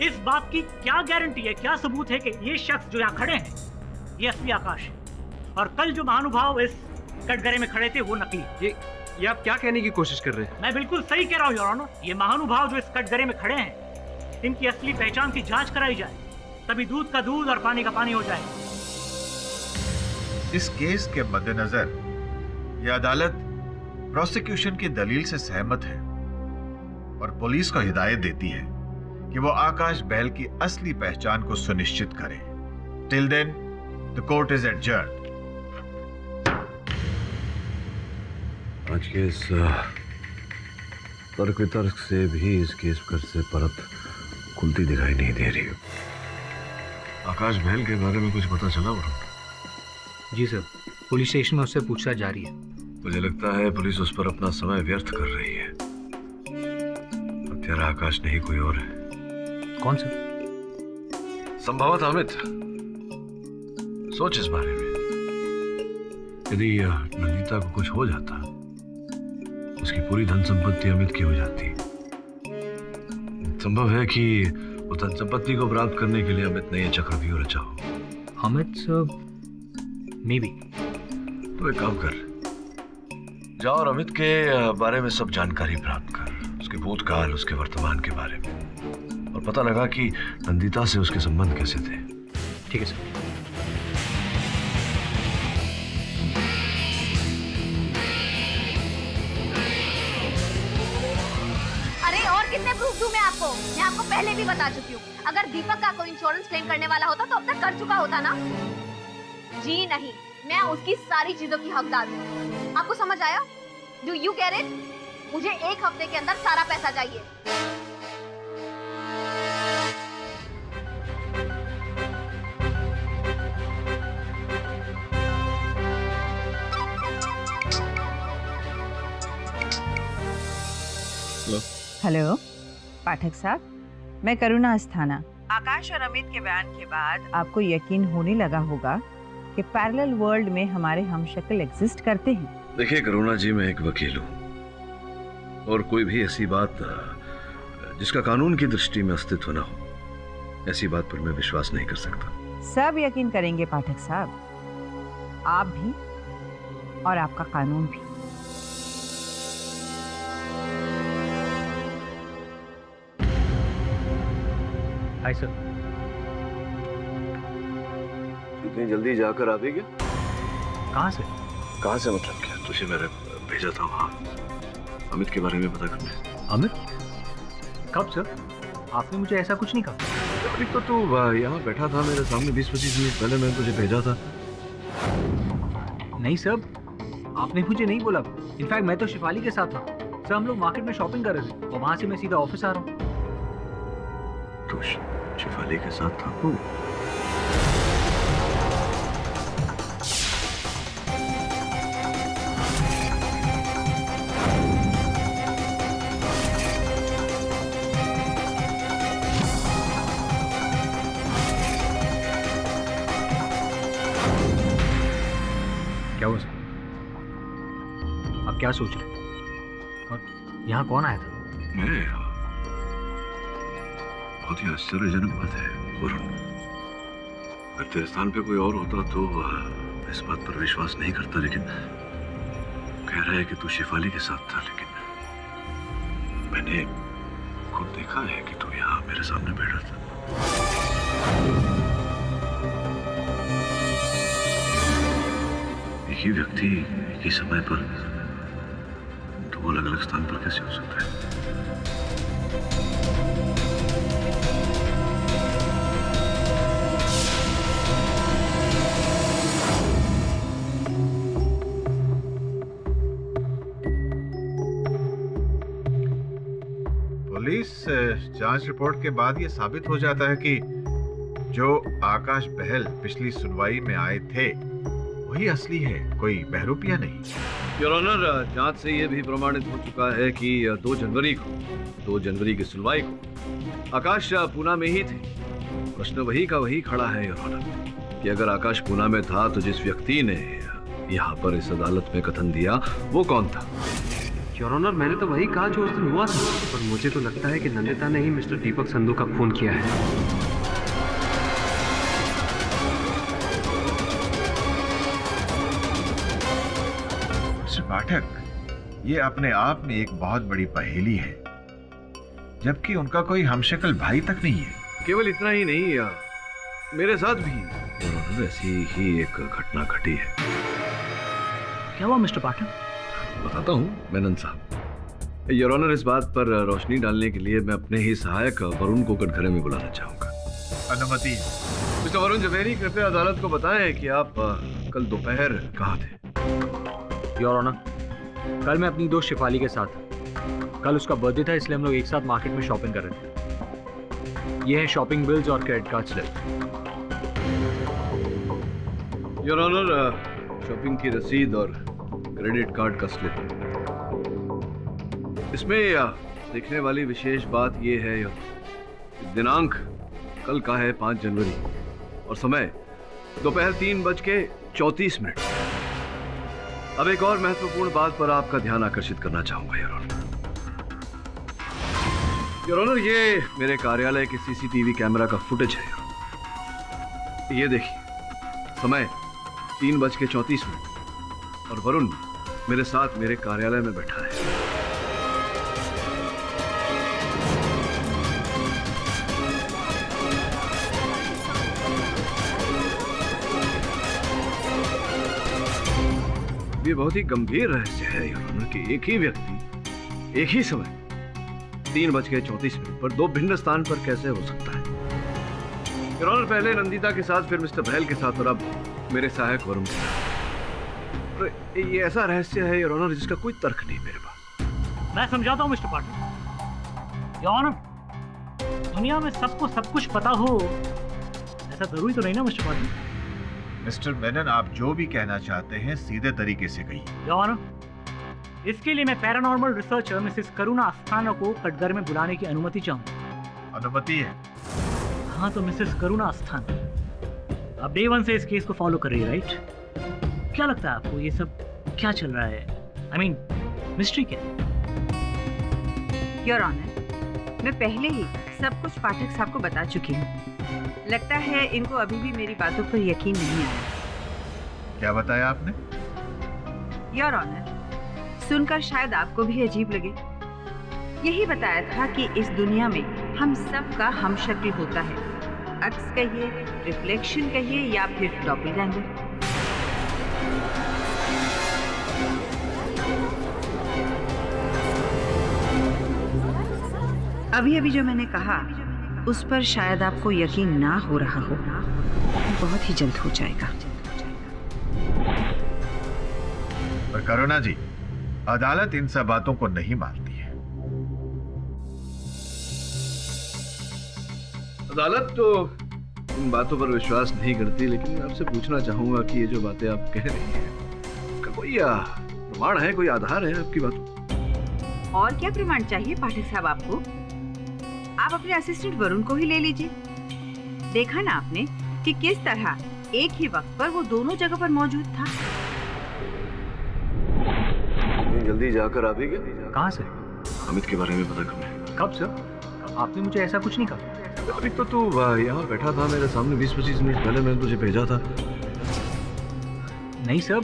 इस बात की क्या गारंटी है, क्या सबूत है कि ये शख्स जो यहाँ खड़े हैं ये असली आकाश है और कल जो महानुभाव इस कटघरे में खड़े थे वो नकली। ये आप क्या कहने की कोशिश कर रहे हैं? मैं बिल्कुल सही कह रहा हूँ योर ऑनर। ये महानुभाव जो इस कटघरे में खड़े हैं, इनकी असली पहचान की जांच कराई जाए, तभी दूध का दूध और पानी का पानी हो जाए। इस केस के मद्देनजर यह अदालत प्रोसिक्यूशन की दलील से सहमत है और पुलिस को हिदायत देती है कि वो आकाश बहल की असली पहचान को सुनिश्चित करे। Till then the court is adjourned. आज के इस तर्क वितर्क से भी इस केस पर से परत खुलती दिखाई नहीं दे रही। आकाश बहल के बारे में कुछ पता चला? जी सर, पुलिस स्टेशन में उससे पूछताछ जारी है। मुझे लगता है पुलिस उस पर अपना समय व्यर्थ कर रही है। हत्यारा आकाश नहीं कोई और है। कौन सा? संभवतः अमित। सोच इस बारे में। यदि नंदिता को कुछ हो जाता, उसकी पूरी धन संपत्ति अमित की हो जाती। संभव है कि वो धन संपत्ति को प्राप्त करने के लिए अमित ने यह चक्रव्यूह रचा हो। Amit sir, may be. तो एक काम कर, जाओ और अमित के बारे में सब जानकारी प्राप्त कर, उसके भूतकाल, उसके वर्तमान के बारे में, और पता लगा कि नंदिता से उसके संबंध कैसे थे। ठीक है सर। कितने प्रूफ दूं मैं आपको? मैं आपको पहले भी बता चुकी हूँ, अगर दीपक का कोई इंश्योरेंस क्लेम करने वाला होता तो अब तक कर चुका होता ना। जी नहीं, मैं उसकी सारी चीजों की हकदार हूँ। आपको समझ आया? Do you get it? मुझे 1 हफ्ते के अंदर सारा पैसा चाहिए। हेलो पाठक साहब, मैं करुणा अस्थाना। आकाश और अमित के बयान के बाद आपको यकीन होने लगा होगा कि पैरेलल वर्ल्ड में हमारे हमशक्ल एग्जिस्ट करते हैं। देखिए करुणा जी, मैं एक वकील हूँ और कोई भी ऐसी बात जिसका कानून की दृष्टि में अस्तित्व न हो, ऐसी बात पर मैं विश्वास नहीं कर सकता। सब यकीन करेंगे पाठक साहब, आप भी और आपका कानून भी। Hi sir. इतनी जल्दी जाकर आ भी गया? कहाँ से? कहाँ से मतलब क्या? तुझे मैंने भेजा था वहाँ अमित के बारे में पता करने। अमित? कब सर? आपने मुझे ऐसा कुछ नहीं कहा। अभी तो तू यहाँ बैठा था मेरे सामने 20-25 मिनट पहले, मैंने तुझे भेजा था। नहीं सर, आपने मुझे नहीं बोला। इनफैक्ट मैं तो शिफाली के साथ था सर। हम लोग मार्केट में शॉपिंग कर रहे थे और वहाँ से मैं सीधा ऑफिस आ रहा हूँ। तो शिफाली के साथ था तू? क्या हुआ सर? आप क्या सोच रहे हैं? और यहाँ कौन आया था? मैं? बहुत ही आश्चर्यजनक बात है वरुण। अगर तेरे स्थान पे कोई और होता तो मैं इस बात पर विश्वास नहीं करता, लेकिन कह रहा है कि तू शिफाली के साथ था, लेकिन मैंने खुद देखा है कि तू यहाँ मेरे सामने बैठा था। एक ही व्यक्ति एक ही समय पर दो अलग अलग स्थान पर कैसे हो सकता है? पुलिस जांच रिपोर्ट के बाद यह साबित हो जाता है कि जो आकाश बहल पिछली सुनवाई में आए थे वही असली है, कोई बहरूपिया नहीं। योर ऑनर, जांच से यह भी प्रमाणित हो चुका है कि 2 जनवरी की सुनवाई को आकाश पूना में ही थे। प्रश्न वही का वही खड़ा है योर ऑनर कि अगर आकाश पूना में था तो जिस व्यक्ति ने यहाँ पर इस अदालत में कथन दिया वो कौन था? योर ऑनर, मैंने तो वही कहा जो उस दिन हुआ था, पर मुझे तो लगता है कि नंदिता ने ही मिस्टर दीपक संधू का खून किया है। मिस्टर पाठक, ये अपने आप में एक बहुत बड़ी पहेली है, जबकि उनका कोई हमशक्ल भाई तक नहीं है। केवल इतना ही नहीं, मेरे साथ भी ऐसी ही एक घटना घटी है। क्या हुआ मिस्टर पाठक? बताता हूँ मेनन साहब। योर ऑनर, इस बात पर रोशनी डालने के लिए मैं अपने ही सहायक वरुण को कटघरे में बुलाना चाहूंगा। अनुमति। मिस्टर वरुण जवेरी, कृपया अदालत को बताएं कि आप कल दोपहर कहाँ थे? योर ऑनर, कल मैं अपनी दोस्त शिफाली के साथ था। कल उसका बर्थडे था, इसलिए हम लोग एक साथ मार्केट में शॉपिंग कर रहे थे। ये है शॉपिंग बिल्स और credit card slip. Your honour, shopping की रसीद और क्रेडिट कार्ड का स्लिप। इसमें देखने वाली विशेष बात यह है कि दिनांक कल का है 5 जनवरी और समय दोपहर 3:34। अब एक और महत्वपूर्ण बात पर आपका ध्यान आकर्षित करना चाहूंगा योर ऑनर। योर ऑनर, ये मेरे कार्यालय के सीसीटीवी कैमरा का फुटेज है। ये देखिए, समय 3:34 और वरुण मेरे साथ मेरे कार्यालय में बैठा है। ये बहुत ही गंभीर रहस्य है योर ऑनर कि एक ही व्यक्ति एक ही समय 3:34 पर 2 भिन्न स्थान पर कैसे हो सकता है। योर ऑनर, पहले नंदिता के साथ, फिर मिस्टर बहल के साथ और अब मेरे सहायक वरुण के साथ। ये ऐसा रहस्य है योर ऑनर जिसका कोई तर्क नहीं मेरे पास। मैं समझाता हूँ मिस्टर पाटिल। योर ऑनर, दुनिया में सबको सब कुछ पता हो ऐसा जरूरी तो नहीं ना मिस्टर पाटिल। मिस्टर मेनन, आप जो भी कहना चाहते हैं सीधे तरीके से कहिए। योर ऑनर, इसके लिए मैं पैरानॉर्मल रिसर्चर मिसेस करुणा अस्थाना को कटघर में बुलाने की अनुमति चाहूंगा। अनुमति है? हाँ, तो मिसेस करुणा अस्थाना अब डे 1 से इस केस को फॉलो कर रही है, राइट? क्या लगता है आपको ये सब क्या चल रहा है? I mean, मिस्ट्री क्या? योर ऑनर, मैं पहले ही सब कुछ पाठक साहब को बता चुकी हूँ। लगता है इनको अभी भी मेरी बातों पर यकीन नहीं आया। क्या बताया आपने? योर ऑनर, सुनकर शायद आपको भी अजीब लगे। यही बताया था कि इस दुनिया में हम सब का हमशक्ल होता है। अक्स कहिए, रिफ्लेक्शन कहिए या फिर डॉपलगैंगर। अभी अभी जो मैंने कहा उस पर शायद आपको यकीन ना हो रहा हो, बहुत ही जल्द हो जाएगा। पर करुणा जी, अदालत इन सब बातों को नहीं मानती है। अदालत तो इन बातों पर विश्वास नहीं करती, लेकिन मैं आपसे पूछना चाहूंगा कि ये जो बातें आप कह रही हैं, इसका कोई प्रमाण है, कोई आधार है आपकी बातों? और क्या प्रमाण चाहिए पाठक साहब आपको? आप अपने असिस्टेंट वरुण को ही ले लीजिए। देखा ना आपने कि किस तरह एक ही वक्त पर वो दोनों जगह पर मौजूद था। जल्दी जाकर आ भी गए? कहाँ से? अमित के बारे में पता करने। कब सर? आपने मुझे ऐसा कुछ नहीं कहा। अभी तो तू यहाँ बैठा था मेरे सामने, 20-25 मिनट पहले मैंने तुझे भेजा था। नहीं सर,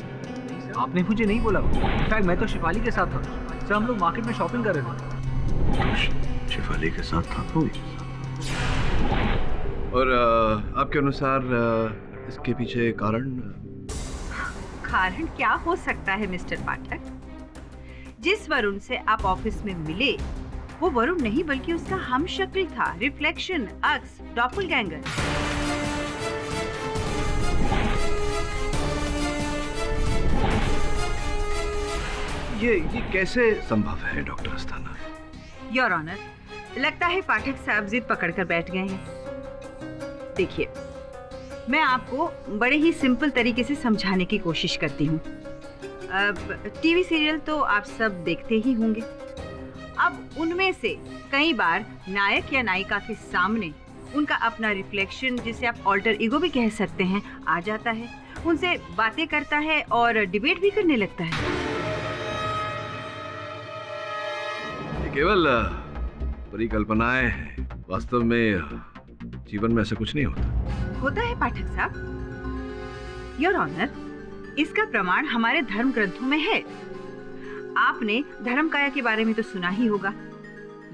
आपने मुझे नहीं बोला। इनफैक्ट मैं तो शिफाली के साथ था सर, हम लोग मार्केट में शॉपिंग कर रहे थे। शिफाली के साथ था? और आपके अनुसार इसके पीछे कारण? कारण क्या हो सकता है मिस्टर पाठक? जिस वरुण से आप ऑफिस में मिले वो वरुण नहीं बल्कि उसका हमशक्ल था, रिफ्लेक्शन, अक्स, डॉपलगैंगर। ये कैसे संभव है डॉक्टर अस्थाना? योर ऑनर, लगता है पाठक साहब जिद पकड़कर बैठ गए हैं। देखिए, मैं आपको बड़े ही सिंपल तरीके से समझाने की कोशिश करती हूँ। टीवी सीरियल तो आप सब देखते ही होंगे। अब उनमें से कई बार नायक या नायिका के सामने उनका अपना रिफ्लेक्शन, जिसे आप ऑल्टर ईगो भी कह सकते हैं, आ जाता है, उनसे बातें करता है और डिबेट भी करने लगता है। ये केवल परिकल्पनाएं हैं, वास्तव में जीवन में ऐसा कुछ नहीं होता है पाठक साहब। योर ऑनर, इसका प्रमाण हमारे धर्म ग्रंथों में है। आपने धर्मकाया के बारे में तो सुना ही होगा,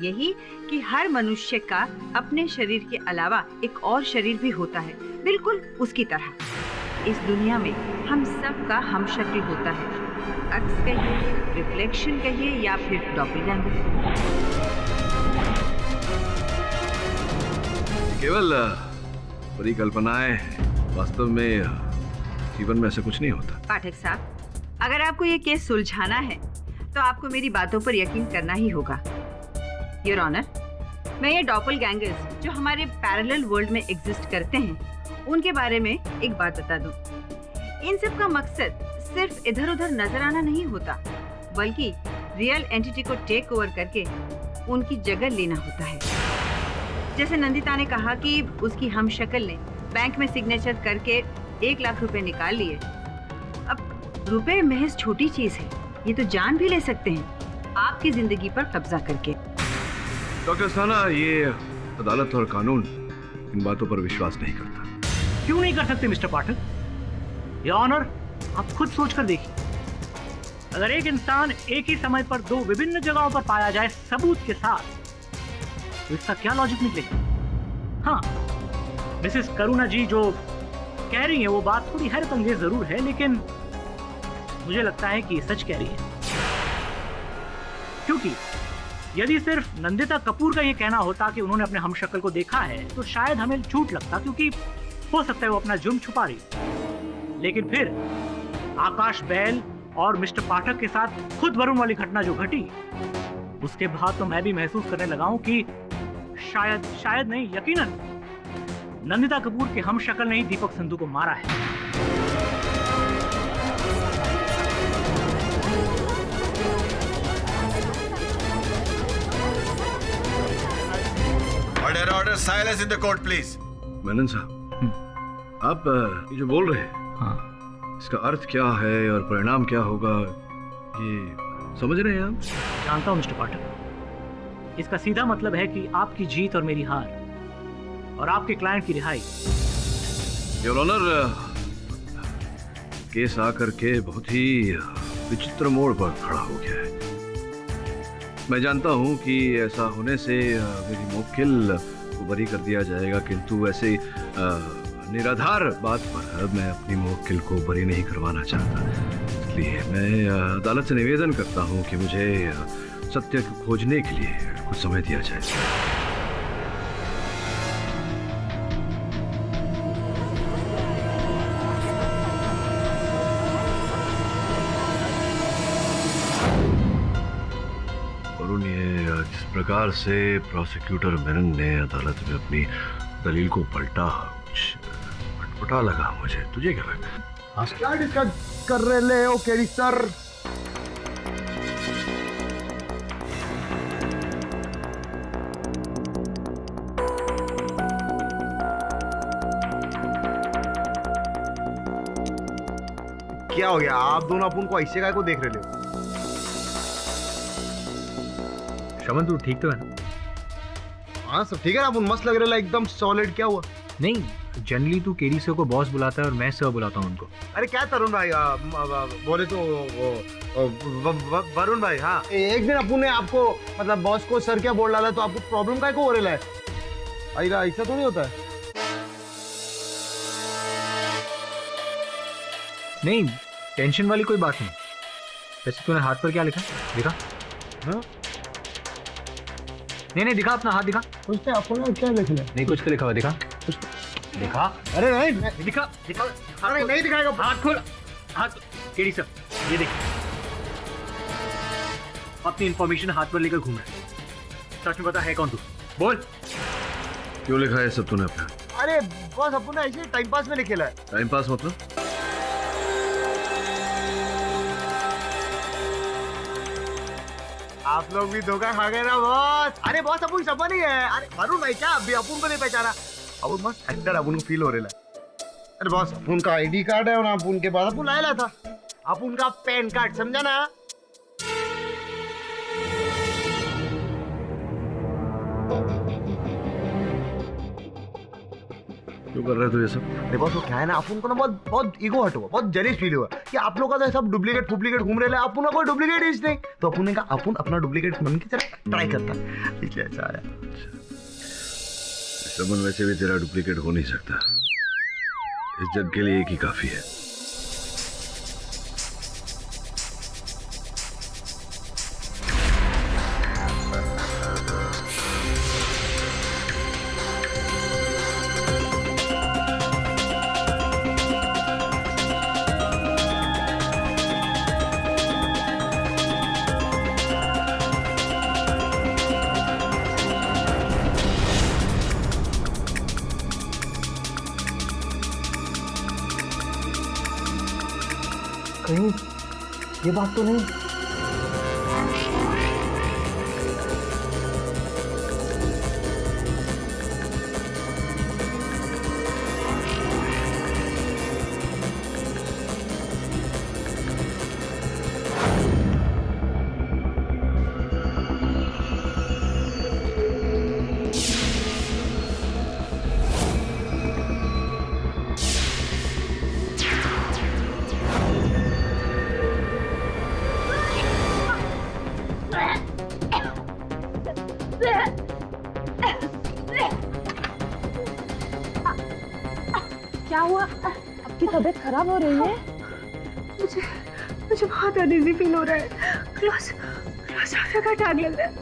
यही कि हर मनुष्य का अपने शरीर के अलावा एक और शरीर भी होता है, बिल्कुल उसकी तरह। इस दुनिया में हम सब का हमशक्ल होता है, अक्स कहिए, रिफ्लेक्शन कहिए या फिर डॉपलगैंगर। केवल परिकल्पनाएं हैं, वास्तव में जीवन में ऐसा कुछ नहीं होता। पाठक साहब, अगर आपको ये केस सुलझाना है तो आपको मेरी बातों पर यकीन करना ही होगा। योर ऑनर, मैं ये डॉपलगैंगर्स जो हमारे पैरेलल वर्ल्ड में एग्जिस्ट करते हैं, उनके बारे में एक बात बता दूं। इन सब का मकसद सिर्फ इधर उधर नजर आना नहीं होता, बल्कि रियल एंटिटी को टेक ओवर करके उनकी जगह लेना होता है। जैसे नंदिता ने कहा कि उसकी हमशक्ल ने बैंक में सिग्नेचर करके 1 लाख रुपए निकाल लिए। अब रुपए महज छोटी चीज है, ये तो जान भी ले सकते हैं आपकी जिंदगी पर कब्जा करके। डॉक्टर अस्थाना, ये अदालत और कानून इन बातों पर विश्वास नहीं करता। क्यों नहीं कर सकते मिस्टर पाठक? योर ऑनर, आप खुद सोचकर देखिए, अगर एक इंसान एक ही समय पर 2 विभिन्न जगहों पर पाया जाए सबूत के साथ, तो इसका क्या लॉजिक निकलेगा? हाँ, मिसेस करुणा जी जो कह रही हैं वो बात थोड़ी हैरतअंगेज जरूर है, लेकिन मुझे लगता है कि ये सच कह रही है। क्योंकि यदि सिर्फ नंदिता कपूर का ये कहना होता कि उन्होंने अपने हमशक्ल को देखा है, तो शायद हमें झूठ लगता, क्योंकि हो सकता है वो अपना जुर्म छुपा रही। लेकिन फिर आकाश बैल और मिस्टर पाठक के साथ खुद वरुण वाली घटना जो घटी, उसके बाद तो मैं भी महसूस करने लगा हूं कि शायद नहीं, यकीनन नंदिता कपूर के हमशक्ल ने ही दीपक संधू को मारा है। Order silence in the court please. Menon साहब, आप ये जो बोल रहे हैं, हाँ, इसका अर्थ क्या है और परिणाम क्या होगा, ये समझ रहे हैं आप? जानता हूं मिस्टर पाठक, इसका सीधा मतलब है कि आपकी जीत और मेरी हार, और आपके क्लाइंट की रिहाई। योर ऑनर, केस आकर के बहुत ही विचित्र मोड़ पर खड़ा हो गया है। मैं जानता हूं कि ऐसा होने से मेरी मुवक्किल को बरी कर दिया जाएगा, किंतु ऐसे निराधार बात पर मैं अपनी मुवक्किल को बरी नहीं करवाना चाहता। इसलिए मैं अदालत से निवेदन करता हूं कि मुझे सत्य को खोजने के लिए कुछ समय दिया जाए। वरुण, ये जिस प्रकार से प्रोसिक्यूटर मेनन ने अदालत में अपनी दलील को पलटा, कुछ अटपटा लगा मुझे। तुझे क्या लगा? क्या डिस्कस कर रहे हो केडी सर? क्या हो गया? आप दोनों अपन को ऐसे काय को देख रहे हो? शमन, तू ठीक तो है ना? हाँ सब ठीक है ना, अपन मस्त लग रहा है एकदम सॉलिड। क्या हुआ? नहीं, जनरली तू केडी सर को बॉस बुलाता है और मैं सर बुलाता हूँ उनको। अरे क्या तरुण भाई, बोले तो वरुण भाई। हाँ, एक दिन अपन ने आपको मतलब बॉस को सर क्या बोल डाला, तो आपको प्रॉब्लम काय को हो रहा है? ऐसा तो नहीं होता है। नहीं, टेंशन वाली कोई बात नहीं। वैसे तूने हाथ पर क्या लिखा? दिखा। हाँ? नहीं दिखा, अपना हाथ दिखा। उसने अपना क्या लिख लिया? नहीं, कुछ तो लिखा हुआ, दिखा। कुछ दिखा। अरे नहीं दिखा। अरे नहीं दिखाएगा। हाथ खोल, हाथ। केडी सर, ये देख, अपनी इंफॉर्मेशन हाथ पर लेकर घूम रहा है। सच में बता, है कौन तू? बोल। क्यों लिखा है सब तूने अपना? अरे बॉस, अपन ने ऐसे टाइम पास में लिखेला है। टाइम पास मतलब? आप लोग भी धोखा खा गए ना बॉस। अरे बॉस, अपन सब नहीं है। अरे वरुण भाई क्या अभी अपन को नहीं पहचाना? अपन मस्त एक्टर, अपन को फील हो रहा है। अरे बॉस, अपन का आईडी कार्ड है और अपन के बाद अपन लाया था। अपन का पैन कार्ड, समझा ना? क्यों कर रहे हो ये सब? देखो तो क्या है ना, अपन को ना बहुत ईगो हट हुआ, बहुत जेलिस फील हुआ कि आप लोग का तो सब डुप्लीकेट घूम रहे हैं, अपन का कोई डुप्लीकेट इज नहीं। तो अपन ने कहा अपन अपना डुप्लीकेट बन के जरा ट्राई करता, इसलिए ऐसा आया। समन वैसे भी तेरा डुप्लीकेट हो नहीं सकता। इस जग के लिए एक ही काफी है। कहीं ये बात तो नहीं? क्या हुआ? आपकी तबीयत खराब हो रही है? मुझे बहुत अनईजी फील हो रहा है। क्लोज का टैग लग रहा है।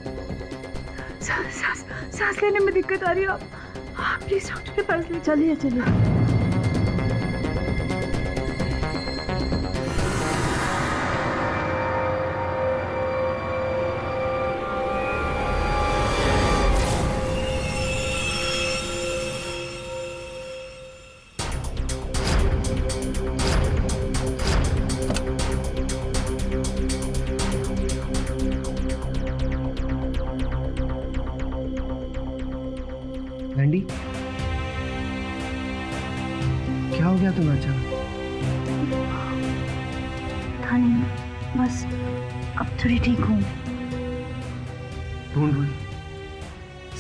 सांस लेने में दिक्कत आ रही है। आप प्लीज डॉक्टर के पास ले चलिए। लंडी, क्या हो गया तुम्हें अचानक? बस अब थोड़ी ठीक हूँ। ढूंढ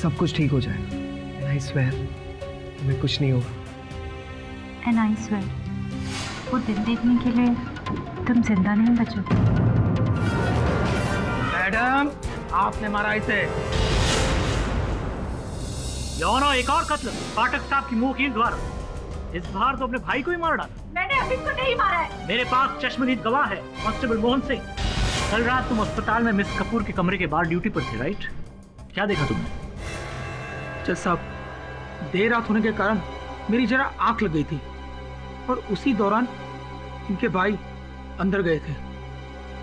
सब कुछ ठीक हो जाएगा। आई स्वेयर तुम्हें कुछ नहीं होगा। एंड आई स्वेयर वो दिन देखने के लिए तुम जिंदा नहीं बचोगे। मैडम, आपने मारा इसे। यौनो एक और कत्ल पाठक साहब की मुंह द्वारा। इस बार तो अपने भाई को ही मार डाला। मैंने अभी को नहीं मारा है। मेरे पास चश्मदीद गवाह है, कांस्टेबल मोहन सिंह। कल रात तुम अस्पताल में मिस कपूर के कमरे के बाहर ड्यूटी पर थे, राइट? क्या देखा तुमने? जज साहब, देर रात होने के कारण मेरी जरा आंख लग गई थी और उसी दौरान इनके भाई अंदर गए थे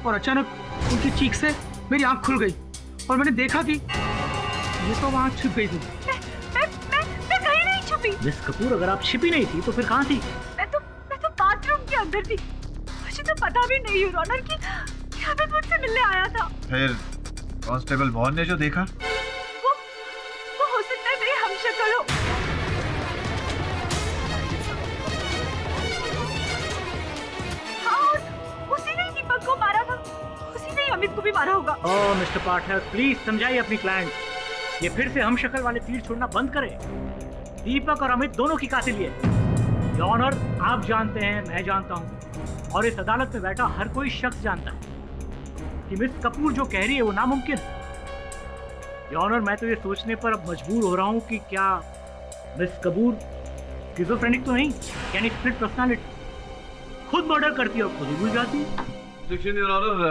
और अचानक उनकी चीख से मेरी आंख खुल गई और मैंने देखा कि ये तो वहां छिप गई थी। मैं कहीं नहीं छुपी। मिस कपूर, अगर आप छिपी नहीं थी तो फिर कहाँ थी? मैं तो बाथरूम के अंदर थी। मुझे तो पता भी नहीं योर ऑनर कि अमित मुझसे मिलने आया था। फिर कांस्टेबल मोहन ने जो देखा वो हो सकता है मेरी हमशक्ल हो। हाँ, और उसी ने दीपक को मारा था, उसी ने अमित को भी मारा होगा। ओह मिस्टर पाठक, प्लीज समझाइए अपनी क्लाइंट। ये फिर से हमशक्ल वाले तीर छोड़ना बंद करें। दीपक और अमित दोनों की कातिल है। योर ऑनर, आप जानते हैं, मैं जानता हूं और इस अदालत में बैठा हर कोई शख्स जानता है कि मिस कपूर जो कह रही है वो नामुमकिन है। योर ऑनर, मैं तो ये सोचने पर अब मजबूर हो रहा हूं कि क्या मिस कपूर स्किज़ोफ्रेनिक तो नहीं, यानी स्प्लिट पर्सनालिटी। खुद मर्डर करती है और खुद ही भूल जाती है। देखिए योर ऑनर,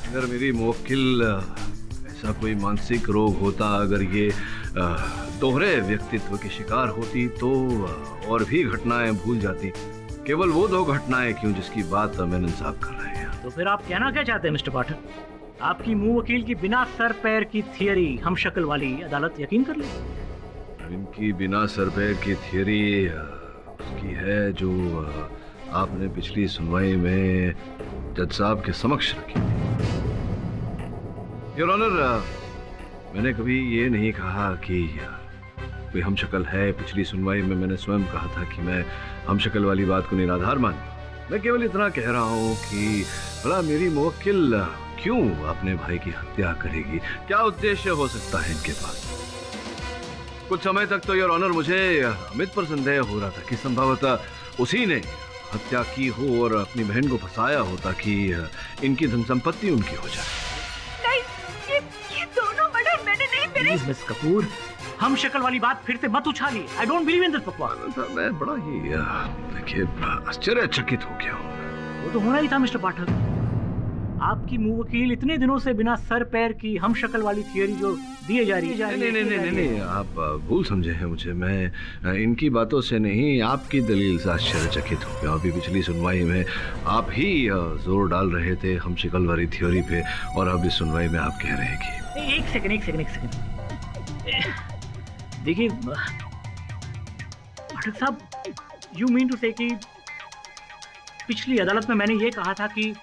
अगर मेरी मुवक्किल ऐसा कोई मानसिक रोग होता, अगर ये दोहरे व्यक्तित्व की शिकार होती तो और भी घटनाएं भूल जाती। केवल वो 2 घटनाएं क्यों जिसकी बात मेनन साहब कर रहे हैं। तो फिर आप कहना क्या चाहते हैं मिस्टर पाठक? आपकी मुंह वकील की बिना सर पैर की थियरी हम शक्ल वाली अदालत यकीन कर ले? इनकी बिना सर पैर की थियरी उसकी है जो आपने पिछली सुनवाई में जज साहब के समक्ष रखी थी। योर ऑनर, मैंने कभी ये नहीं कहा कि कोई हम शक्ल है। पिछली सुनवाई में मैंने स्वयं कहा था कि मैं हम शक्ल वाली बात को निराधार मानूं। मैं केवल इतना कह रहा हूं कि भला मेरी मुवक्किल क्यों अपने भाई की हत्या करेगी? क्या उद्देश्य हो सकता है इनके पास? कुछ समय तक तो योर ऑनर मुझे अमित पर संदेह हो रहा था कि संभवतः उसी ने हत्या की हो और अपनी बहन को फंसाया हो ताकि इनकी धन संपत्ति उनकी हो जाए। नहीं, ये दोनों मर्डर मैंने नहीं करे। प्लीज मिस कपूर, हम शक्ल वाली बात फिर से मत उछालिए। I don't believe in this बकवास। मैं बड़ा ही देखिए आश्चर्यचकित हो गया हूँ। वो तो होना ही था मिस्टर पाठक। आपकी मुंह वकील इतने दिनों से बिना सर पैर की हम शक्ल वाली थियरी जो दिए जा रही है। नहीं, आप भूल समझे हैं मुझे। मैं इनकी बातों से नहीं, आपकी दलील से आश्चर्यचकित हो गया। अभी पिछली सुनवाई में आप ही जोर डाल रहे थे हम शक्ल वाली थियरी पे, और अब इस सुनवाई में आप कह रहे हैं कि एक सेकंड। देखिए पाठक साहब, यू मीन टू से कि पिछली अदालत में मैंने ये कहा था कि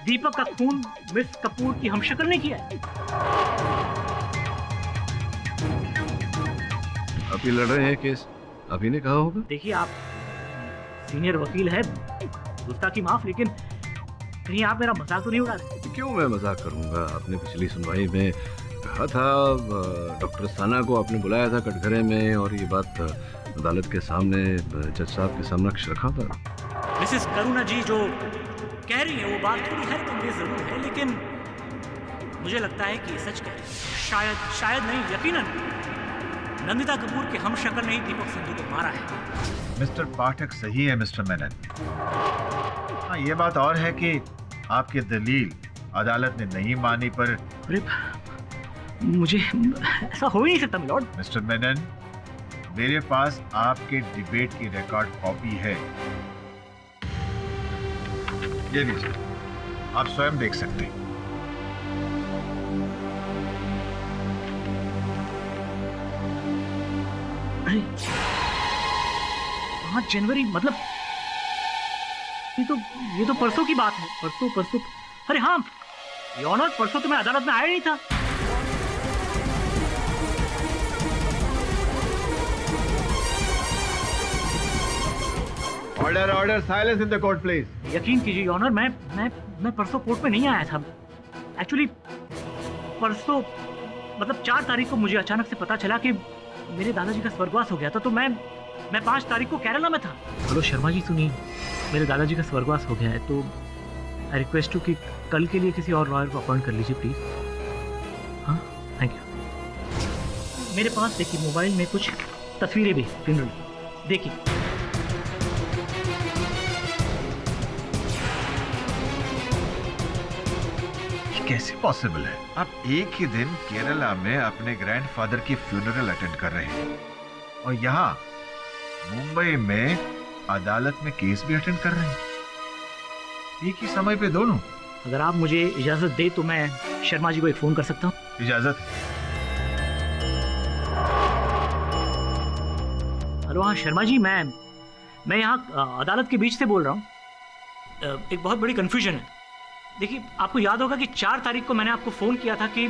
दीपक का खून मिस कपूर की हमशक्ल ने किया है। आप ही लड़ रहे हैं केस, आप ही ने कहा होगा। देखिए आप सीनियर वकील है, गुस्ताखी माफ, लेकिन कहीं आप मेरा मजाक तो नहीं उड़ा रहे? क्यों मैं मजाक करूंगा? आपने पिछली सुनवाई में कहा था, डॉक्टर साना को आपने बुलाया था कटघरे में, और ये बात अदालत के सामने जज साहब के समक्ष रखा था। मिसेस करुणा जी जो कह रही है वो बात थोड़ी हैरत अंगेज जरूर है, लेकिन मुझे लगता है कि ये सच कह रही है। शायद नहीं, यकीनन नंदिता कपूर के हम शक्ल ने ही दीपक संधू को मारा है। मिस्टर पाठक सही है मिस्टर मेनन। हाँ, ये बात और है कि आपकी दलील अदालत ने नहीं मानी, पर मुझे ऐसा हो ही नहीं सकता मिलॉर्ड। मिस्टर मेनन, मेरे पास आपके डिबेट की रिकॉर्ड कॉपी है, ये लीजिए, आप स्वयं देख सकते हैं। 5 जनवरी मतलब ये तो परसों की बात है। परसों अरे हाँ योर ऑनर, परसों तो मैं अदालत में आया नहीं था। Order, silence in the court please. यकीन कीजिए योर ऑनर, मैं परसों कोर्ट में नहीं आया था। एक्चुअली परसों मतलब 4 तारीख को मुझे अचानक से पता चला कि मेरे दादाजी का स्वर्गवास हो गया था, तो मैं 5 तारीख को केरला में था। हेलो शर्मा जी, सुनिए, मेरे दादाजी का स्वर्गवास हो गया है, तो आई रिक्वेस्ट यू कि कल के लिए किसी और लॉयर को अपॉइंट कर लीजिए प्लीज। हाँ, थैंक यू। मेरे पास देखिए मोबाइल में कुछ तस्वीरें भी फ्यूनरल, देखिए। कैसे पॉसिबल है? आप एक ही दिन केरला में अपने ग्रैंडफादर की फ्यूनरल अटेंड कर रहे हैं और यहाँ मुंबई में अदालत में केस भी अटेंड कर रहे हैं, एक ही समय पे दोनों। अगर आप मुझे इजाजत दे तो मैं शर्मा जी को एक फोन कर सकता हूँ? इजाजत है। हेलो, हाँ शर्मा जी, मैं यहाँ अदालत के बीच से बोल रहा हूँ। एक बहुत बड़ी कंफ्यूजन है। देखिए, आपको याद होगा कि 4 तारीख को मैंने आपको फोन किया था कि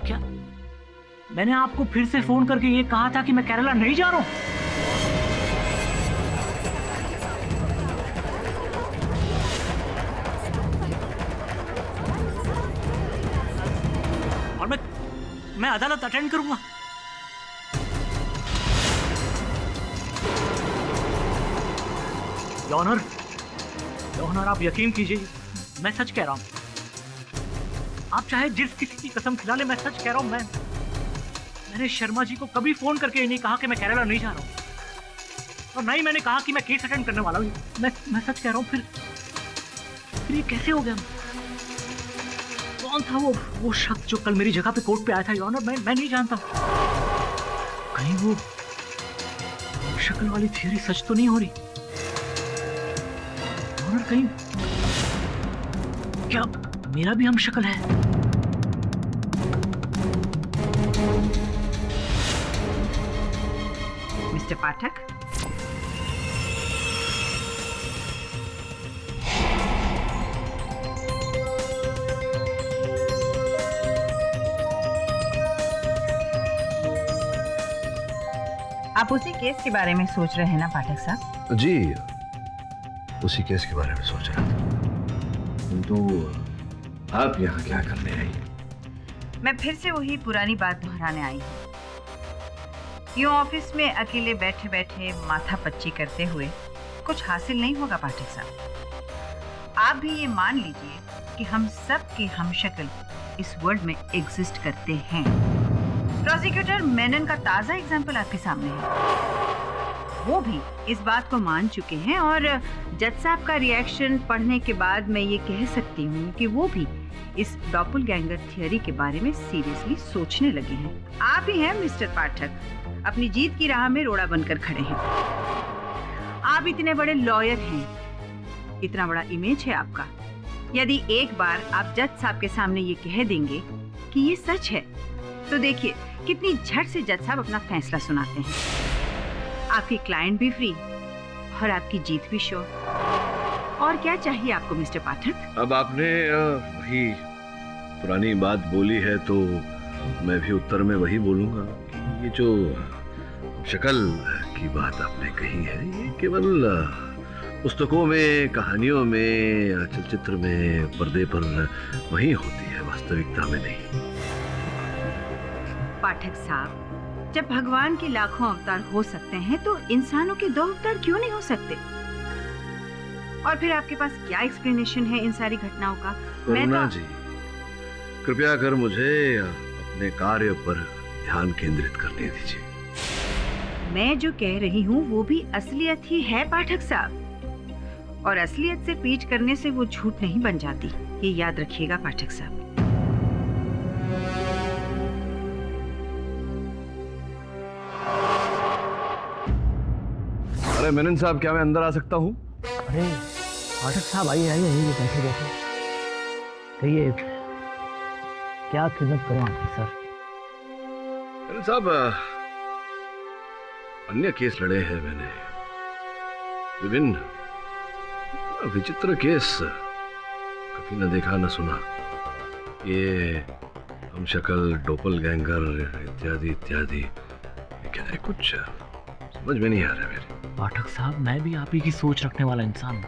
क्या मैंने आपको फिर से फोन करके ये कहा था कि मैं केरला नहीं जा रहा हूं। और मैं अदालत अटेंड करूंगा। योर ऑनर, आप यकीन कीजिए, मैं सच कह रहा हूं। आप चाहे जिस किसी की कसम खिला ले, मैं सच कह रहा हूं। मैंने शर्मा जी को कभी फोन करके ये नहीं कहा कि मैं केरला नहीं जा रहा हूं। और ना ही मैंने कहा कि मैं केस अटेंड करने वाला हूँ। मैं सच कह रहा हूँ। फिर ये कैसे हो गया? कौन था वो शख्स जो कल मेरी जगह पे कोर्ट पे आया था योर ऑनर? मैं नहीं जानता। कहीं वो शक्ल वाली थियरी सच तो नहीं हो रही? योर ऑनर, कहीं क्या मेरा भी हम शक्ल है? मिस्टर पाठक, आप उसी केस के बारे में सोच रहे हैं ना पाठक साहब? जी, उसी केस के बारे में सोच रहा था। किंतु आप यहाँ क्या करने आई? मैं फिर से वही पुरानी बात दोहराने आई हूँ। यूं ऑफिस में अकेले बैठे बैठे माथा पच्ची करते हुए कुछ हासिल नहीं होगा पाठक साहब। आप भी ये मान लीजिए कि हम सब के हमशक्ल इस वर्ल्ड में एग्जिस्ट करते हैं। प्रोसिक्यूटर मेनन का ताजा एग्जाम्पल आपके सामने है। वो भी इस बात को मान चुके हैं और जज साहब का रिएक्शन पढ़ने के बाद मैं ये कह सकती हूँ कि वो भी इस डॉपलगैंगर थियरी के बारे में सीरियसली सोचने लगे हैं। आप ही हैं मिस्टर पाठक, अपनी जीत की राह में रोड़ा बनकर खड़े हैं। आप इतने बड़े लॉयर हैं, इतना बड़ा इमेज है आपका। यदि एक बार आप जज साहब के सामने ये कह देंगे कि ये सच है, तो देखिए कितनी झट से जज साहब अपना फैसला सुनाते हैं। आपकी क्लाइंट भी फ्री और आपकी जीत भी श्योर। और क्या चाहिए आपको मिस्टर पाठक? अब आपने वही पुरानी बात बोली है तो मैं भी उत्तर में वही बोलूंगा कि ये जो शक्ल की बात आपने कही है, ये केवल पुस्तकों में, कहानियों में, चलचित्र में, पर्दे पर वही होती है, वास्तविकता में नहीं। पाठक साहब, जब भगवान के लाखों अवतार हो सकते हैं तो इंसानों के 2 अवतार क्यों नहीं हो सकते? और फिर आपके पास क्या एक्सप्लेनेशन है इन सारी घटनाओं का? करुणा जी, कृपया कर मुझे अपने कार्य पर ध्यान केंद्रित करने दीजिए। मैं जो कह रही हूँ वो भी असलियत ही है पाठक साहब, और असलियत से पीछ करने से वो झूठ नहीं बन जाती, ये याद रखिएगा पाठक साहब। अरे मेनन साहब, क्या मैं अंदर आ सकता हूँ? अरे पाठक साहब, आइए आइए आइए, बैठे बैठे। कहिए, क्या खिदमत करूं आपकी सर? मेनन साहब, अन्य केस लड़े हैं मैंने, विभिन्न विचित्र केस, कभी न देखा न सुना। ये हम शक्ल, डोपलगैंगर इत्यादि इत्यादि, क्या है, कुछ समझ में नहीं आ रहा मेरे। पाठक साहब, मैं भी आप ही की सोच रखने वाला इंसान हूँ,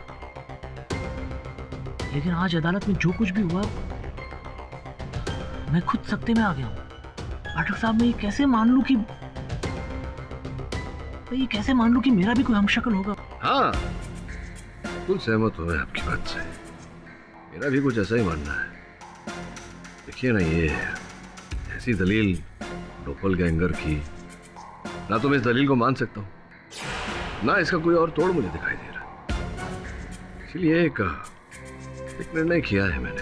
लेकिन आज अदालत में जो कुछ भी हुआ मैं खुद सख्ते में आ गया हूँ। पाठक साहब, मैं ये कैसे मान लूं कि मेरा भी कोई हमशक्ल होगा? हाँ, बिल्कुल सहमत हूँ मैं आपकी बात से। मेरा भी कुछ ऐसा ही मानना है। देखिए ना, ये ऐसी दलील डोपलगैंगर की, ना तो मैं इस दलील को मान सकता हूँ, ना इसका कोई और तोड़ मुझे दिखाई दे रहा। इसलिए एक निर्णय किया है मैंने।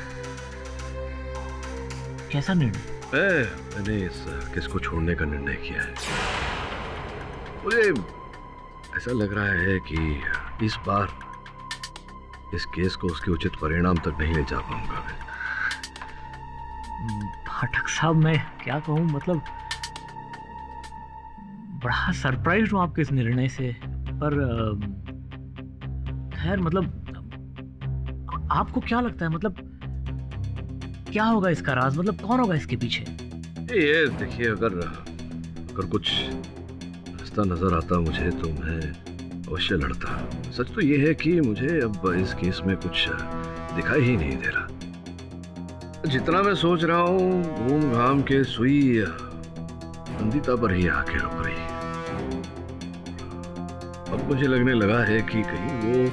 कैसा निर्णय? मैंने इस केस को छोड़ने का निर्णय किया है। मुझे ऐसा लग रहा है कि इस बार इस केस को उसके उचित परिणाम तक नहीं ले जा पाऊंगा मैं। पाठक साहब, मैं क्या कहूँ, मतलब बड़ा सरप्राइज हूँ आपके इस निर्णय से, पर खैर, मतलब आपको क्या लगता है, मतलब क्या होगा इसका राज, मतलब कौन होगा इसके पीछे? ये देखिए, अगर कुछ रास्ता नजर आता मुझे तो मैं अवश्य लड़ता। सच तो ये है कि मुझे अब इस केस में कुछ दिखाई ही नहीं दे रहा। जितना मैं सोच रहा हूँ, घूम घाम के सुई नंदिता पर ही आके रुक रही है। अब मुझे लगने लगा है कि कहीं वो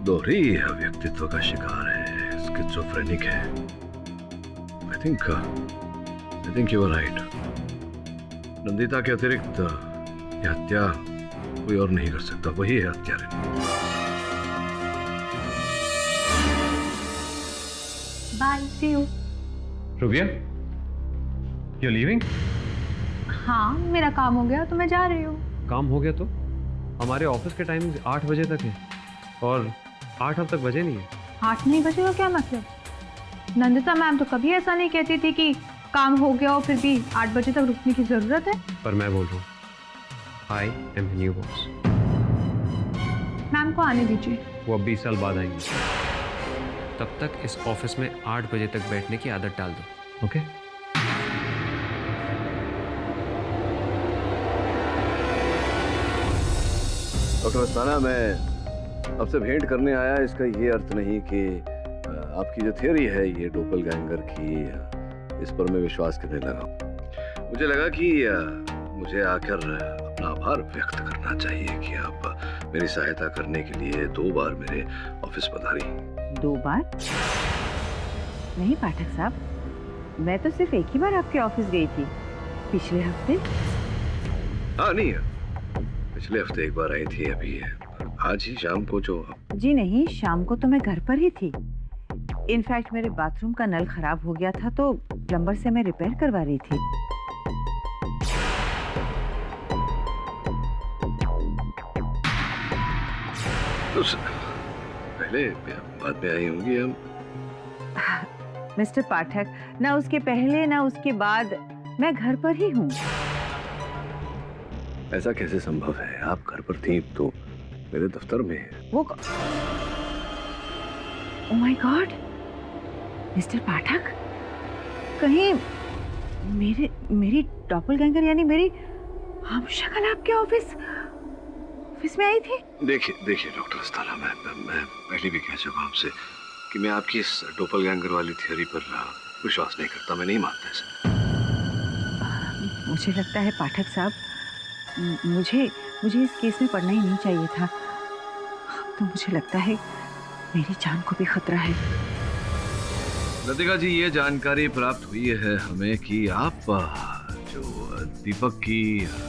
दोहरी व्यक्तित्व का शिकार है, स्किज़ोफ्रेनिक है। I think you are right. Nandita के अतिरिक्त यह हत्या कोई और नहीं कर सकता, वही है हत्यारे। Bye, see you. Rubia, you leaving? हाँ, मेरा काम हो गया तो मैं जा रही हूँ। काम हो गया तो? हमारे ऑफिस के टाइम 8 बजे तक है और 8 अब तक बजे नहीं है। 8 नहीं बजे का क्या मतलब? नंदिता मैम तो कभी ऐसा नहीं कहती थी कि काम हो गया हो फिर भी 8 बजे तक रुकने की जरूरत है। पर मैं बोल रहा हूँ, I am new boss. Ma'am को आने दीजिए। वो अब 20 साल बाद आएंगे, तब तक इस ऑफिस में 8 बजे तक बैठने की आदत डाल दो, ओके? डॉक्टर अस्थाना, मैं आपसे भेंट करने आया, इसका ये अर्थ नहीं कि आपकी जो थियोरी है ये डोपलगैंगर की, इस पर मैं विश्वास करने लगा। मुझे लगा कि मुझे आकर अपना आभार व्यक्त करना चाहिए कि आप मेरी सहायता करने के लिए 2 बार मेरे ऑफिस पधारी। 2 बार? नहीं पाठक साहब, मैं तो सिर्फ एक ही बार आपके ऑफिस गई थी, पिछले हफ्ते। हाँ नहीं, पिछले हफ्ते एक बार आई थी, अभी आज ही शाम को जो। जी नहीं, शाम को तो मैं घर पर ही थी। इनफैक्ट मेरे बाथरूम का नल खराब हो गया था तो प्लम्बर से मैं रिपेयर करवा रही थी। तो पहले बाद में आई होंगी हम। मिस्टर पाठक, ना उसके पहले ना उसके बाद मैं घर पर ही हूँ। ऐसा कैसे संभव है? आप घर पर थी तो मेरे दफ्तर में। वो ओह माय गॉड, मिस्टर पाठक, कहीं मेरी डॉपलगैंगर यानी मेरी हमशक्ल आपके ऑफिस में आई थी? देखिए डॉक्टर अस्थाना, मैं पहले भी कह चुका आपसे कि मैं आपकी इस डोपलगैंगर वाली थ्योरी पर विश्वास नहीं करता, मैं नहीं मानता इसे। मुझे लगता है पाठक साहब, मुझे इस केस में पढ़ना ही नहीं चाहिए था। तो मुझे लगता है मेरी जान को भी खतरा है। लतिका जी, ये जानकारी प्राप्त हुई है हमें कि आप जो दीपक की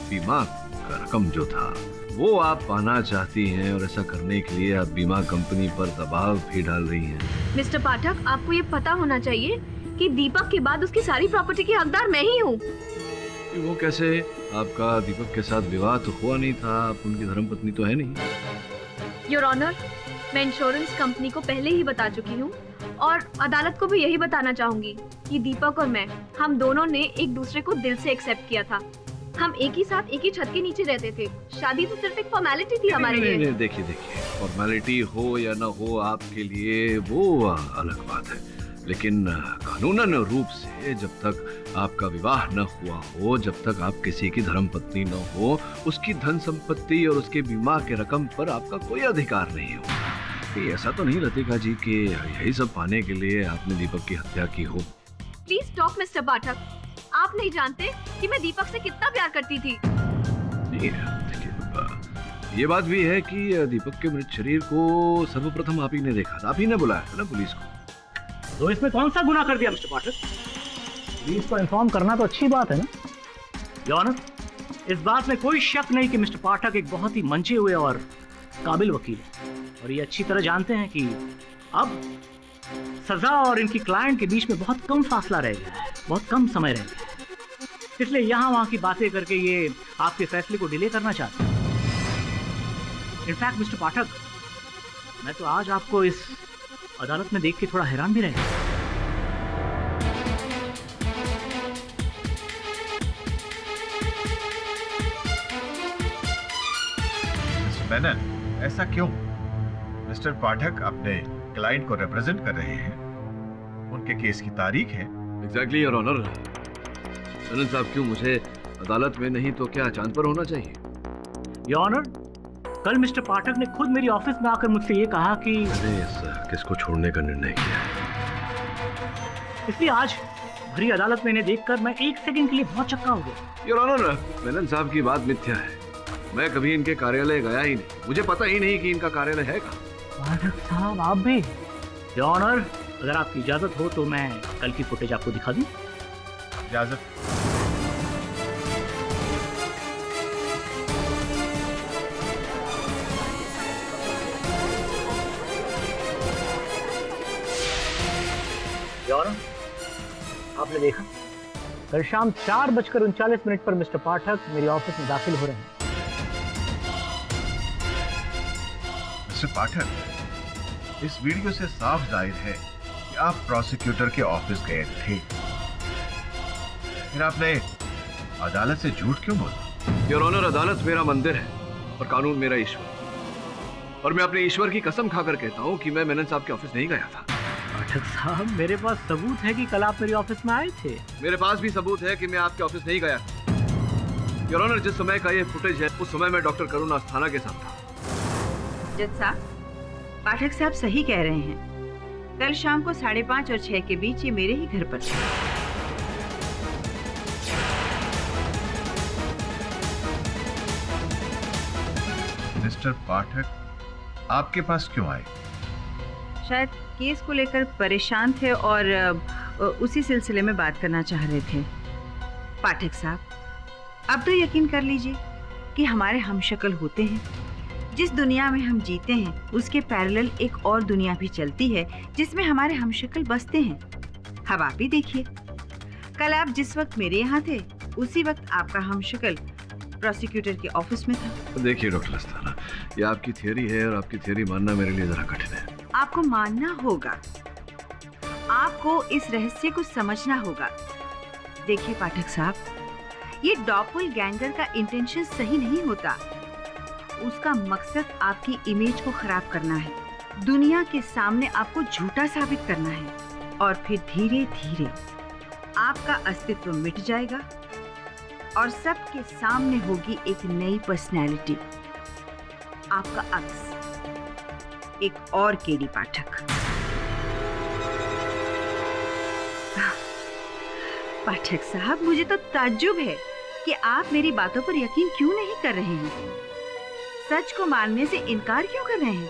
बीमा का रकम जो था वो आप पाना चाहती हैं, और ऐसा करने के लिए आप बीमा कंपनी पर दबाव भी डाल रही हैं। मिस्टर पाठक, आपको ये पता होना चाहिए कि दीपक के बाद उसकी सारी प्रॉपर्टी की हकदार मैं ही हूँ। वो कैसे? आपका दीपक के साथ विवाह तो हुआ नहीं था, आप उनकी धर्मपत्नी तो है नहीं। योर ऑनर, मैं इंश्योरेंस कंपनी को पहले ही बता चुकी हूँ और अदालत को भी यही बताना चाहूंगी कि दीपक और मैं, हम दोनों ने एक दूसरे को दिल से एक्सेप्ट किया था। हम एक ही साथ एक ही छत के नीचे रहते थे। शादी तो सिर्फ एक फॉर्मेलिटी थी हमारे लिए। नहीं, देखिए फॉर्मेलिटी हो या ना हो आपके लिए वो अलग बात है, लेकिन कानूनन रूप से जब तक आपका विवाह न हुआ हो, जब तक आप किसी की धर्मपत्नी न हो, उसकी धन संपत्ति और उसके बीमा के रकम पर आपका कोई अधिकार नहीं हो। ऐसा तो नहीं लतिका जी कि यही सब पाने के लिए आपने दीपक की हत्या की हो। प्लीज स्टॉप मिस्टर पाठक, आप नहीं जानते कि मैं दीपक से कितना प्यार करती थी। ये बात भी है कि दीपक के मृत शरीर को सर्वप्रथम आप ही ने देखा था, आप ही ने बुलाया था ना पुलिस को। तो इसमें कौन सा गुनाह कर दिया मिस्टर पाठक? पुलिस को इन्फॉर्म करना तो अच्छी बात है ना। योर ऑनर, इस बात में कोई शक नहीं कि मिस्टर पाठक एक बहुत ही मंचे हुए और काबिल वकील है, और ये अच्छी तरह जानते हैं कि अब सजा और इनकी क्लाइंट के बीच में बहुत कम फासला रह गया है, बहुत कम समय रह गया है। इसलिए यहाँ वहाँ की बातें करके ये आपके फैसले को डिले करना चाहते हैं। इनफैक्ट मिस्टर पाठक, मैं तो आज आपको इस अदालत में देख के थोड़ा हैरान भी रह गया। मेनन, ऐसा क्यों? मिस्टर पाठक अपने क्लाइंट को रिप्रेजेंट कर रहे हैं, उनके केस की तारीख है। Exactly your honour. मेनन साहब, क्यों मुझे अदालत में नहीं तो क्या चांद पर होना चाहिए? योर ऑनर, कल मिस्टर पाठक ने खुद मेरी ऑफिस में आकर मुझसे ये कहा कि मैंने इस केस को छोड़ने का निर्णय किया है, इसलिए आज भरी अदालत में इन्हें देखकर मैं एक सेकंड के लिए बहुत चक्का हो गया। योर ऑनर, मेनन साहब की बात मिथ्या है। मैं कभी इनके कार्यालय गया ही नहीं, मुझे पता ही नहीं कि इनका कार्यालय है कहाँ। पाठक साहब, आप भी? योर ऑनर, अगर आपकी इजाजत हो तो मैं कल की फुटेज आपको दिखा दूं। इजाजत। योर ऑनर, आपने देखा कल शाम 4:39 पर मिस्टर पाठक मेरे ऑफिस में दाखिल हो रहे हैं। मिस्टर पाठक, इस वीडियो से साफ जाहिर है कि आप प्रोसिक्यूटर के ऑफिस गए थे, फिर आपने अदालत से झूठ क्यों बोला? योर ऑनर, अदालत मेरा मंदिर है और कानून मेरा ईश्वर, और मैं अपने ईश्वर की कसम खाकर कहता हूँ कि मैं मेनन साहब के ऑफिस नहीं गया था। पाठक साहब, मेरे पास सबूत है कि कल आप मेरे ऑफिस में आए थे। मेरे पास भी सबूत है कि मैं आपके ऑफिस नहीं गया। योर ऑनर, जिस समय का ये फुटेज है उस समय मैं डॉक्टर करुणा अस्थाना के साथ था। जज साहब, पाठक साहब सही कह रहे हैं। कल शाम को 5:30 और 6 के बीच ये मेरे ही घर पर थे। मिस्टर पाठक आपके पास क्यों आए? शायद केस को लेकर परेशान थे और उसी सिलसिले में बात करना चाह रहे थे। पाठक साहब, अब तो यकीन कर लीजिए कि हमारे हमशक्ल होते हैं। जिस दुनिया में हम जीते हैं उसके पैरेलल एक और दुनिया भी चलती है जिसमें हमारे हमशक्ल बसते हैं। अब आप ही देखिए, कल आप जिस वक्त मेरे यहाँ थे उसी वक्त आपका हमशक्ल प्रोसिक्यूटर के ऑफिस में था। देखिए डॉक्टर अस्थाना, ये आपकी थियरी है और आपकी थियरी मानना मेरे लिए जरा कठिन है। आपको मानना होगा, आपको इस रहस्य को समझना होगा। देखिए पाठक साहब, ये डॉपलगैंगर का इंटेंशन सही नहीं होता। उसका मकसद आपकी इमेज को खराब करना है, दुनिया के सामने आपको झूठा साबित करना है, और फिर धीरे धीरे आपका अस्तित्व मिट जाएगा और सबके सामने होगी एक नई पर्सनैलिटी, आपका अक्स, एक और केडी पाठक। पाठक साहब, मुझे तो ताज्जुब है कि आप मेरी बातों पर यकीन क्यों नहीं कर रहे हैं, सच को मानने से इनकार क्यों कर रहे हैं।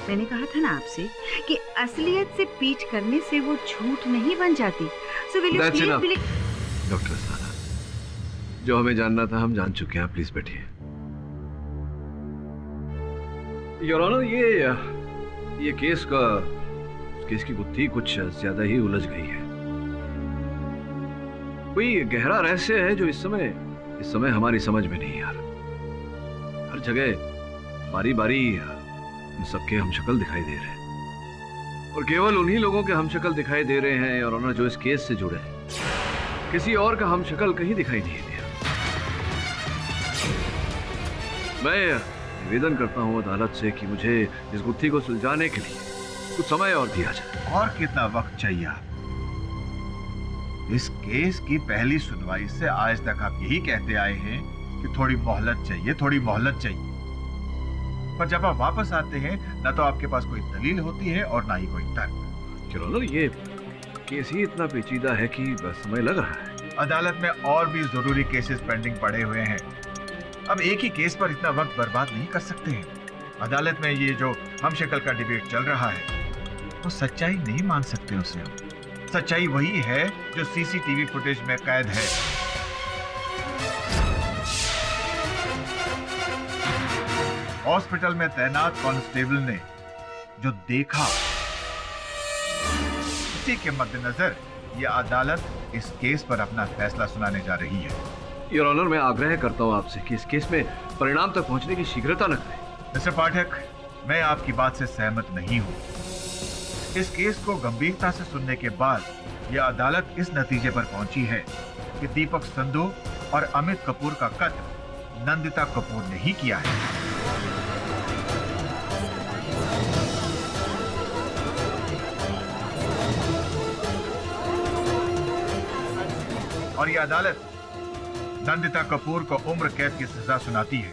मैंने कहा था ना आपसे कि असलियत से पीठ करने से वो झूठ नहीं बन जाती। So will you please believe... doctor Asthana, जो हमें जानना था हम जान चुके हैं, प्लीज बैठिए। योर ऑनर, ये केस की गुत्थी कुछ ज्यादा ही उलझ गई है। कोई गहरा रहस्य है जो इस समय हमारी समझ में नहीं आ रहा। हर जगह बारी बारी सबके हमशक्ल दिखाई दे रहे हैं, और केवल उन्हीं लोगों के हमशक्ल दिखाई दे रहे हैं और ऑनर जो इस केस से जुड़े हैं। किसी और का हमशक्ल कहीं दिखाई नहीं दिया। मैं निवेदन करता हूं अदालत से कि मुझे इस गुत्थी को सुलझाने के लिए कुछ समय और दिया जाए। और कितना वक्त चाहिए? इस केस की पहली सुनवाई से आज तक आप यही कहते आए हैं कि थोड़ी मोहलत चाहिए, थोड़ी मोहलत चाहिए, पर जब आप वापस आते हैं ना तो आपके पास कोई दलील होती है और ना ही कोई तर्क। चलो, ये केस ही इतना पेचीदा है कि बस समय लग रहा है। अदालत में और भी जरूरी केसेस पेंडिंग पड़े हुए हैं। अब एक ही केस पर इतना वक्त बर्बाद नहीं कर सकते हैं। अदालत में ये जो हमशक्ल का डिबेट चल रहा है वो सच्चाई नहीं मान सकते उसे हम। सच्चाई वही है जो सीसीटीवी फुटेज में कैद है। हॉस्पिटल में तैनात कांस्टेबल ने जो देखा उसी के मद्देनजर यह अदालत इस केस पर अपना फैसला सुनाने जा रही है। योर ऑनर, मैं आग्रह करता हूं आपसे कि इस केस में परिणाम तक पहुंचने की शीघ्रता न करें। मिस्टर पाठक, मैं आपकी बात से सहमत नहीं हूं। इस केस को गंभीरता से सुनने के बाद यह अदालत इस नतीजे पर पहुंची है कि दीपक संधू और अमित कपूर का कत्ल नंदिता कपूर ने ही किया है। और यह अदालत नंदिता कपूर को उम्र कैद की सजा सुनाती है।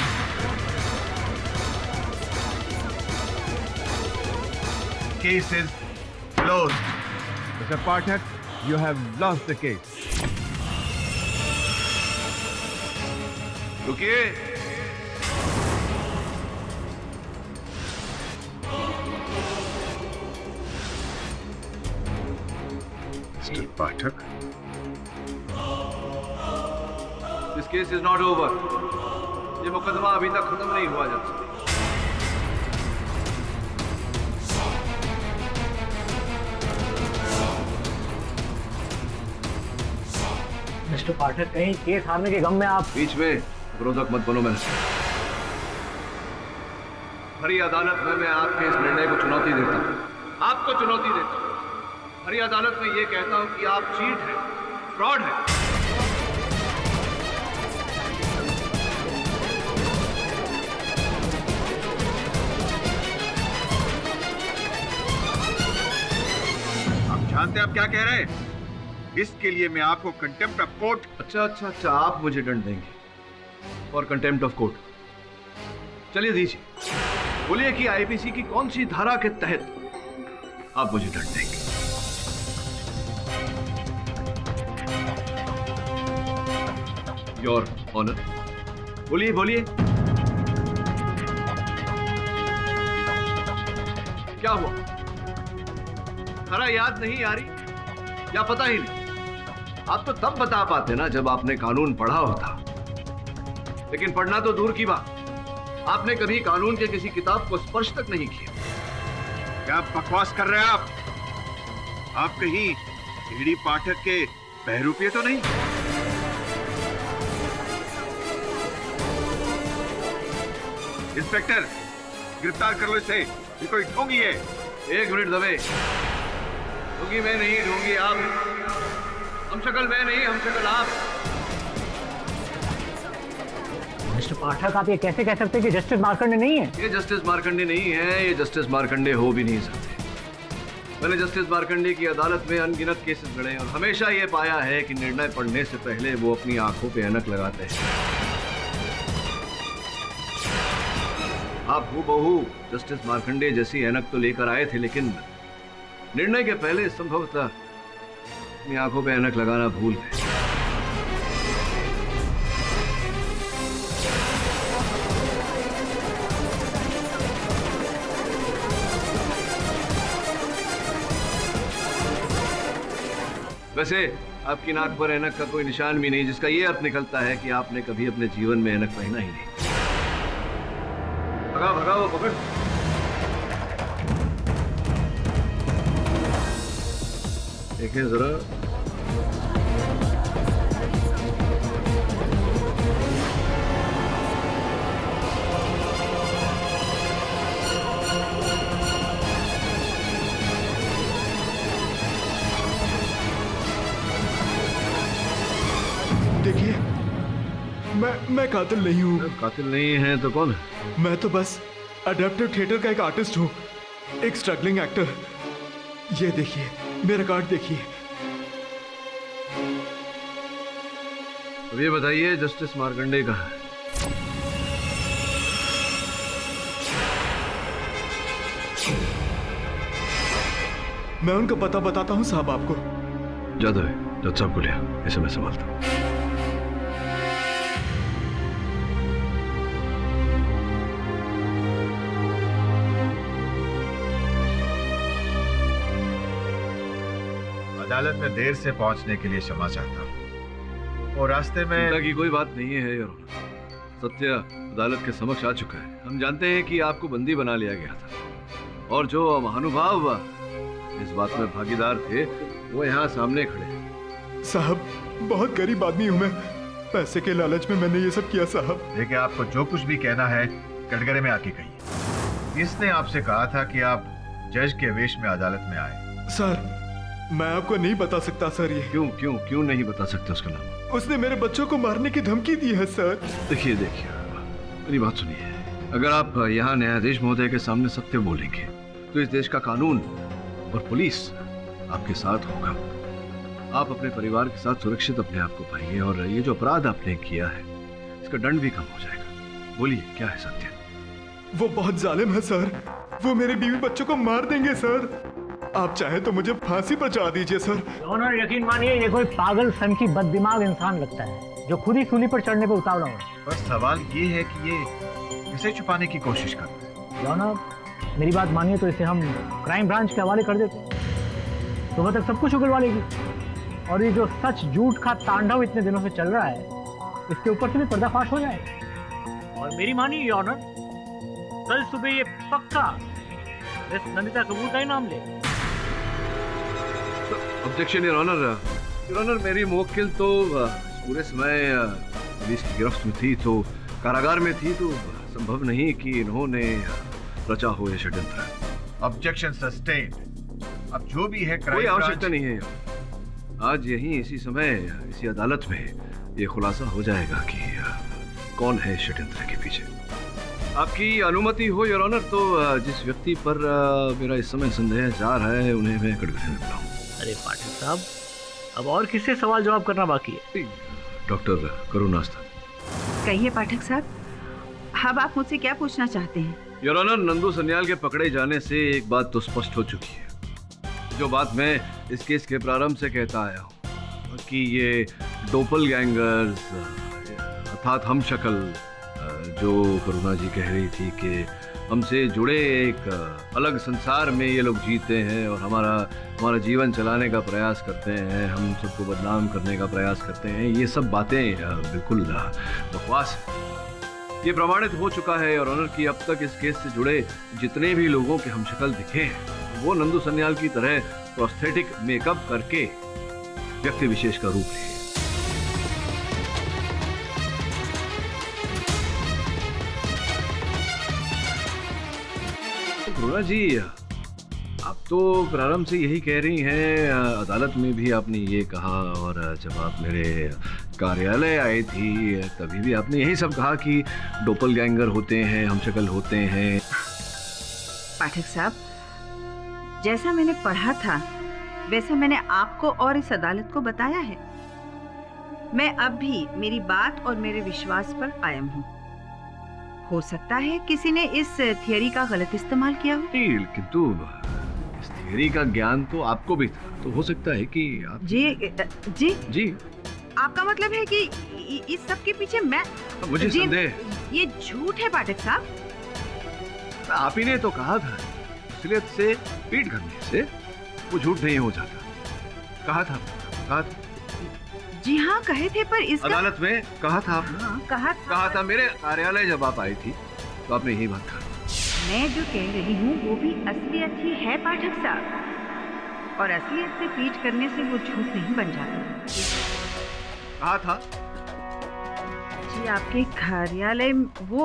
Case is closed. Mister Pathak, you have lost the case. रुकिए। Mister Pathak, This case is not over. ये मुकदमा अभी तक खत्म नहीं हुआ जज साहब। मिस्टर पाठक, कहीं केस हारने के गम में आप बीच में विरोधक मत बनो। मैं हरी अदालत में मैं आपके इस निर्णय को चुनौती देता हूँ, आपको चुनौती देता हूँ। हरी अदालत में ये कहता हूँ कि आप चीट हैं, फ्रॉड हैं। आप जानते हैं आप क्या कह रहे हैं? इसके लिए मैं आपको कंटेम्प्ट ऑफ कोर्ट। अच्छा, आप मुझे दंड देंगे और कंटेम्प्ट ऑफ कोर्ट? चलिए दीजिए, बोलिए कि आईपीसी की कौन सी धारा के तहत आप मुझे दंड देंगे? योर ऑनर, बोलिए बोलिए, क्या हुआ? धारा याद नहीं आ रही या पता ही नहीं? आप तो तब बता पाते ना जब आपने कानून पढ़ा होता, लेकिन पढ़ना तो दूर की बात, आपने कभी कानून के किसी किताब को स्पर्श तक नहीं किया। क्या बकवास कर रहे हैं आप? आप कहीं ईडी पाठक के बहरूपे तो नहीं? इंस्पेक्टर, गिरफ्तार कर लो इसे, ये कोई ढोंगी है। एक मिनट दबे, ढोंगी मैं नहीं, ढोंगी आप। हमशक्ल मैं नहीं, हमशक्ल आप। मिस्टर पाठक, आप ये कैसे कह सकते हैं कि जस्टिस मार्कंडे नहीं है? ये जस्टिस मार्कंडे नहीं है, ये जस्टिस मार्कंडे हो भी नहीं सकते। मैंने जस्टिस मार्कंडे की अदालत में अनगिनत केसेस लड़े और हमेशा ये पाया है कि निर्णय पढ़ने से पहले वो अपनी आंखों पे ऐनक लगाते हैं। आप हूबहू जस्टिस मार्कंडे जैसी ऐनक तो लेकर आए थे, लेकिन निर्णय के पहले संभवतः अपनी आंखों पे ऐनक लगाना भूल गए। वैसे आपकी नाक पर ऐनक का कोई निशान भी नहीं, जिसका ये अर्थ निकलता है कि आपने कभी अपने जीवन में ऐनक पहना ही नहीं। भगा भगा वो पकड़। देखें जरा, देखिए, मैं कातिल नहीं हूँ। कातिल नहीं है तो कौन है? मैं तो बस अडेप्टिव थिएटर का एक आर्टिस्ट हूँ, एक स्ट्रगलिंग एक्टर। ये देखिए, मेरा कार्ड देखिए। अब ये बताइए, जस्टिस मार्कंडे कहाँ है? मैं उनका पता बताता हूँ साहब आपको। जादव है, जज साहब को लिया, इसे मैं संभालता हूँ। अदालत में देर से पहुंचने के लिए क्षमा चाहता हूं और रास्ते में चिंता की कोई बात नहीं है योर ऑनर। सत्य अदालत के समक्ष आ चुका है। हम जानते हैं कि आपको बंदी बना लिया गया था और जो महानुभाव इस बात में भागीदार थे वो यहाँ सामने खड़े हैं। साहब, बहुत गरीब आदमी हूँ मैं, पैसे के लालच में मैंने ये सब किया साहब। देखिए, आपको जो कुछ भी कहना है कटघरे में आके कहिए। इसने आपसे कहा था कि आप जज के वेश में अदालत में आए। सर, मैं आपको नहीं बता सकता सर। ये क्यों नहीं बता सकते उसका नाम? उसने मेरे बच्चों को मारने की धमकी दी है सर। देखिए मेरी बात सुनिए। अगर आप यहाँ न्यायाधीश महोदय के सामने सत्य बोलेंगे तो इस देश का कानून और पुलिस आपके साथ होगा। आप अपने परिवार के साथ सुरक्षित अपने आप को पाएंगे और ये जो अपराध आपने किया है इसका दंड भी कम हो जाएगा। बोलिए, क्या है सत्य? वो बहुत जालिम है सर, वो मेरे बीवी बच्चों को मार देंगे सर। आप चाहे तो मुझे फांसी पर चढ़ा दीजिए सर। ऑनर, यकीन मानिए ये कोई पागल सन की बददिमाग इंसान लगता है जो खुद ही सूली पर चढ़ने पर उतावला हो। बस सवाल ये है कि ये इसे छुपाने की कोशिश कर रहा है। ऑनर, मेरी बात मानिए तो इसे हम क्राइम ब्रांच के हवाले कर देते, सुबह तक सब कुछ उगलवा लेगी। और ये जो सच झूठ का तांडव इतने दिनों से चल रहा है इसके ऊपर से भी पर्दाफाश हो जाएगा। और मेरी मानिए ऑनर, कल सुबह ये पक्का मिस नंदिता कपूर का ही नाम ले। Objection your honour, your honour, मेरी मुवक्किल तो पूरे समय पुलिस की गिरफ्त में थी, तो कारागार में थी, तो संभव नहीं कि इन्होंने रचा हो ये षड्यंत्र। Objection sustained. अब जो भी है कोई आवश्यकता नहीं है। आज यहीं इसी समय इसी अदालत में ये खुलासा हो जाएगा कि कौन है षड्यंत्र के पीछे। आपकी अनुमति हो योर ऑनर, तो जिस व्यक्ति पर मेरा इस समय संदेह जा रहा है उन्हें मैं कटघरे में बुलाऊं। अरे पाठक साहब, अब और किससे सवाल जवाब करना बाकी है? डॉक्टर करुणास्था। कहिए पाठक साहब, अब आप मुझसे क्या पूछना चाहते हैं? योर ऑनर, नंदू सन्याल के पकड़े जाने से एक बात तो स्पष्ट हो चुकी है, जो बात मैं इस केस के प्रारंभ से कहता आया हूँ कि ये डोपलगैंगर्स अर्थात हम शक्ल, जो करुणा जी कह रही थी कि हमसे जुड़े एक अलग संसार में ये लोग जीते हैं और हमारा जीवन चलाने का प्रयास करते हैं, हम सबको बदनाम करने का प्रयास करते हैं, ये सब बातें बिल्कुल बकवास है। ये प्रमाणित हो चुका है और ऑनर की अब तक इस केस से जुड़े जितने भी लोगों के हम शक्ल दिखे हैं वो नंदू सन्याल की तरह प्रोस्थेटिक मेकअप करके व्यक्ति विशेष का रूप लिए। करुणा जी, आप तो प्रारंभ से यही कह रही हैं, अदालत में भी आपने ये कहा और जब आप मेरे कार्यालय आई थी तभी भी आपने यही सब कहा कि डोपलगैंगर होते हैं, हम शक्ल होते हैं। पाठक साहब, जैसा मैंने पढ़ा था वैसा मैंने आपको और इस अदालत को बताया है। मैं अब भी मेरी बात और मेरे विश्वास पर कायम हूँ। हो सकता है किसी ने इस थियरी का गलत इस्तेमाल किया हो। किंतु इस थियरी का ज्ञान तो आपको भी था, तो हो सकता है कि आप... जी आपका मतलब है कि इस सब के पीछे मैं... मुझे संदेह, ये झूठ है पाठक साहब। आप ही ने तो कहा था, असलियत से पीट करने से वो झूठ नहीं हो जाता। कहा था। जी हाँ, कहे थे, पर इस अदालत में कहा था आपने। हाँ, कहा था। मेरे कार्यालय जब आप आई थी तो आपने यही बात कहा। मैं जो कह रही हूँ वो भी असलियत ही है पाठक साहब, और असलियत से पीट करने से वो झूठ नहीं बन जाता। कहा था जी, आपके कार्यालय वो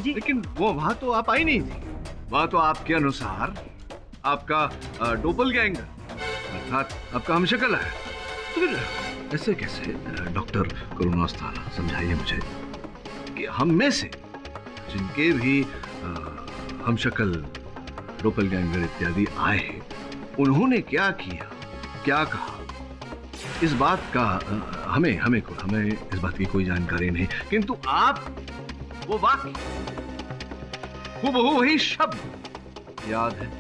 लेकिन वो वहाँ तो आप आई नहीं थी। वहाँ तो आपके अनुसार आपका डोपलगैंगर अर्थात आपका हमशक्ल है। तो फिर ऐसे कैसे डॉक्टर करुणास्था, समझाइए मुझे कि हम में से जिनके भी हमशक्ल डोपलगैंगर इत्यादि आए उन्होंने क्या किया, क्या कहा, इस बात का हमें इस बात की कोई जानकारी नहीं। किंतु आप वो वाक्य हूबहू वही शब्द याद है।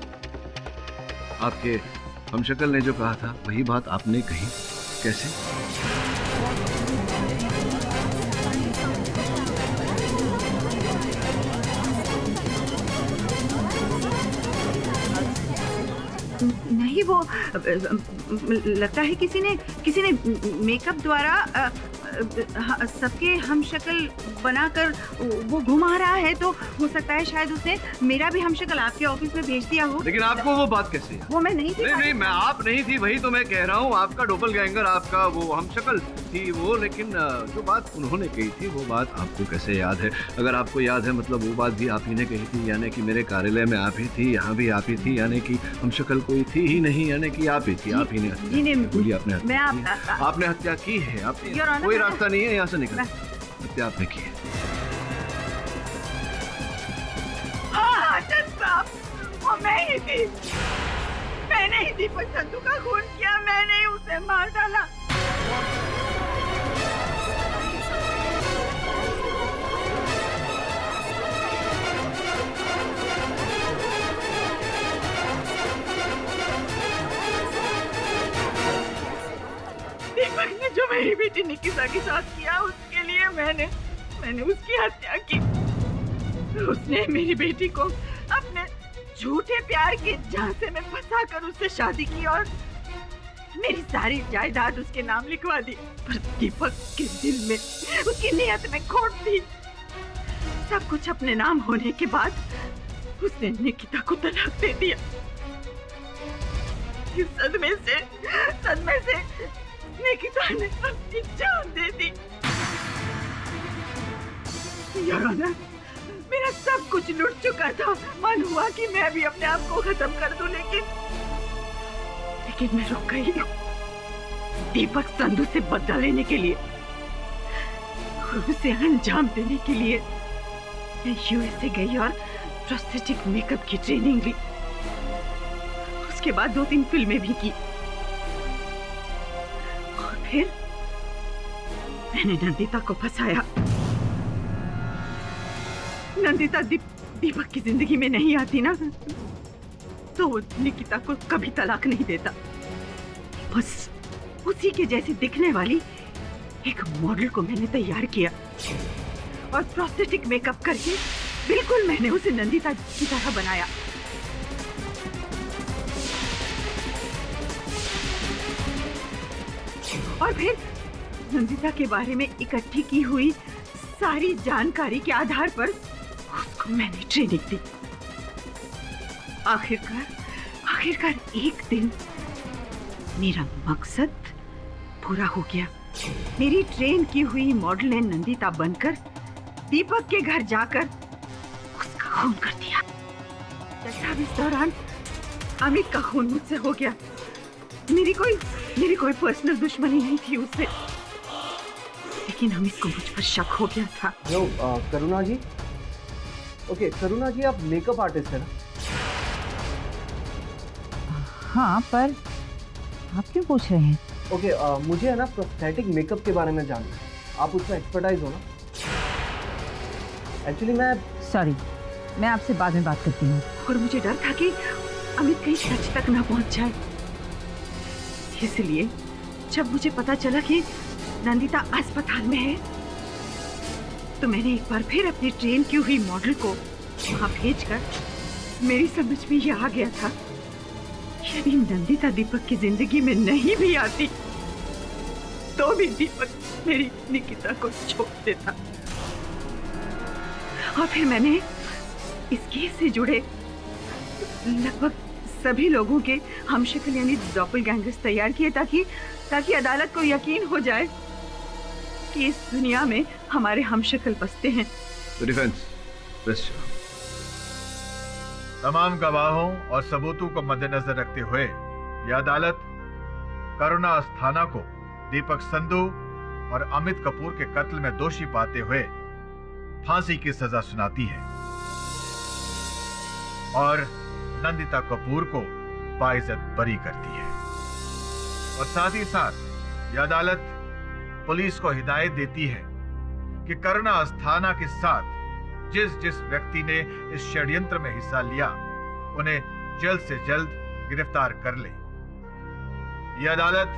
आपके हमशक्ल ने जो कहा था वही बात आपने कही। कैसे? नहीं, वो लगता है किसी ने मेकअप द्वारा सबके हम शक्ल बनाकर वो घुमा रहा है, तो हो सकता है शायद उसने मेरा भी हम शक्ल आपके ऑफिस में भेज दिया हो। लेकिन आपको वो बात कैसे? वो मैं नहीं थी। नहीं, मैं आप नहीं थी, वही तो मैं कह रहा हूँ। आपका डोपलगैंगर, आपका वो हम शक्ल थी वो, लेकिन जो बात उन्होंने कही थी वो बात आपको कैसे याद है? अगर आपको याद है मतलब वो बात भी आप ही ने कही थी, यानी कि मेरे कार्यालय में आप ही थी, यहाँ भी आप ही थी, यानी कि हम शक्ल कोई थी ही नहीं, यानी कि आप ही थी। आप ही ने बोलिए, आपने हत्या की है। आपने कोई रास्ता नहीं है यहाँ से निकल, हत्या आपने की है। हाँ साहब, वो मैं ही थी। मैंने ही दीपक संधू का खून किया, मैंने ही उसे मार डाला। दीपक ने जो मेरी बेटी निकिता के साथ किया उसके लिए मैंने उसकी हत्या की। उसने मेरी बेटी को अपने झूठे प्यार के झांसे में फंसाकर उससे शादी की और मेरी सारी जायदाद उसके नाम लिखवा दी। पर दीपक के दिल में, उसकी नियत में खोट थी। सब कुछ अपने नाम होने के बाद उसने निकिता को तलाक दे दिया। इस सदमे से निकिता ने अपनी जान दे दी। योर ऑनर, मेरा सब कुछ लुट चुका था। मन हुआ कि मैं भी अपने आप को खत्म कर दूं, लेकिन मैं रुक गई दीपक संधू से बदला लेने के लिए और उसे अंजाम देने के लिए। मैं यूएसए गई और प्रोस्थेटिक मेकअप की ट्रेनिंग ली। उसके बाद 2-3 फिल्में भी की और फिर मैंने नंदिता को फंसाया। नंदिता दीपक की जिंदगी में नहीं आती ना, तो वो निकिता को कभी तलाक नहीं देता। बस उसी के जैसे दिखने वाली एक मॉडल को मैंने तैयार किया और प्रोस्थेटिक मेकअप करके बिल्कुल मैंने उसे नंदिता की तरह बनाया। और फिर नंदिता के बारे में इकट्ठी की हुई सारी जानकारी के आधार पर उसको मैंने ट्रेनिंग दी। आखिरकार एक दिन मेरा मकसद पूरा हो गया। मेरी ट्रेन की हुई मॉडल ने नंदिता बनकर दीपक के घर जाकर उसका खून कर दिया। जब इस दौरान अमित का खून मुझसे हो गया। मेरी कोई पर्सनल दुश्मनी नहीं थी उससे, लेकिन अमित को मुझ पर शक हो गया था। करुणा जी, ओके करुणा जी, आप मेकअप आर्टिस्ट है ना? हाँ, पर आप क्यों पूछ रहे हैं? ओके, मुझे है ना प्रोस्थेटिक मेकअप के बारे में जानना है। आप उसमें एक्सपर्टाइज हो ना? एक्चुअली सॉरी, मैं आपसे बाद में बात करती हूँ। और मुझे डर था कि अमित कहीं सच तक ना पहुँच जाए, इसलिए जब मुझे पता चला कि नंदिता अस्पताल में है, तो मैंने एक बार फिर अपनी ट्रेन की हुई मॉडल को वहाँ भेजकर मेरी समझ में यह आ गया था, यदि नंदिता दीपक की जिंदगी में नहीं भी आती, तो भी दीपक मेरी निकिता को छोड़ देता। और फिर मैंने इस केस से जुड़े लगभग सभी लोगों के हमशक्ल यानी डॉपलगैंगर्स तैयार किए ताकि अदालत को यकीन हो जाए कि इस दुनिया में हमारे हमशक्ल बसते हैं। तमाम गवाहों और सबूतों को मद्देनजर रखते हुए यह अदालत करुणा अस्थाना को दीपक संधू और अमित कपूर के कत्ल में दोषी पाते हुए फांसी की सजा सुनाती है और नंदिता कपूर को बाइज्जत बरी करती है। और साथ ही साथ यह अदालत पुलिस को हिदायत देती है कि करुणा अस्थाना के साथ जिस व्यक्ति ने इस षड्यंत्र में हिस्सा लिया, उन्हें जल्द से जल्द गिरफ्तार कर ले। यह अदालत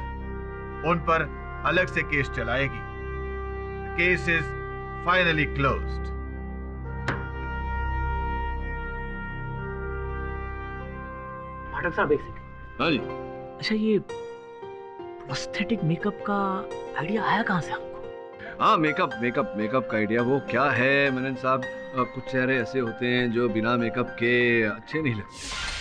उन पर अलग से केस चलाएगी। Case is finally closed. Pathak साहब, एक सेकंड। हाँ जी। अच्छा, ये प्रोस्थेटिक मेकअप का आइडिया आया कहाँ से आपको? हाँ, मेकअप का आइडिया वो क्या है मनन साहब, कुछ चेहरे ऐसे होते हैं जो बिना मेकअप के अच्छे नहीं लगते।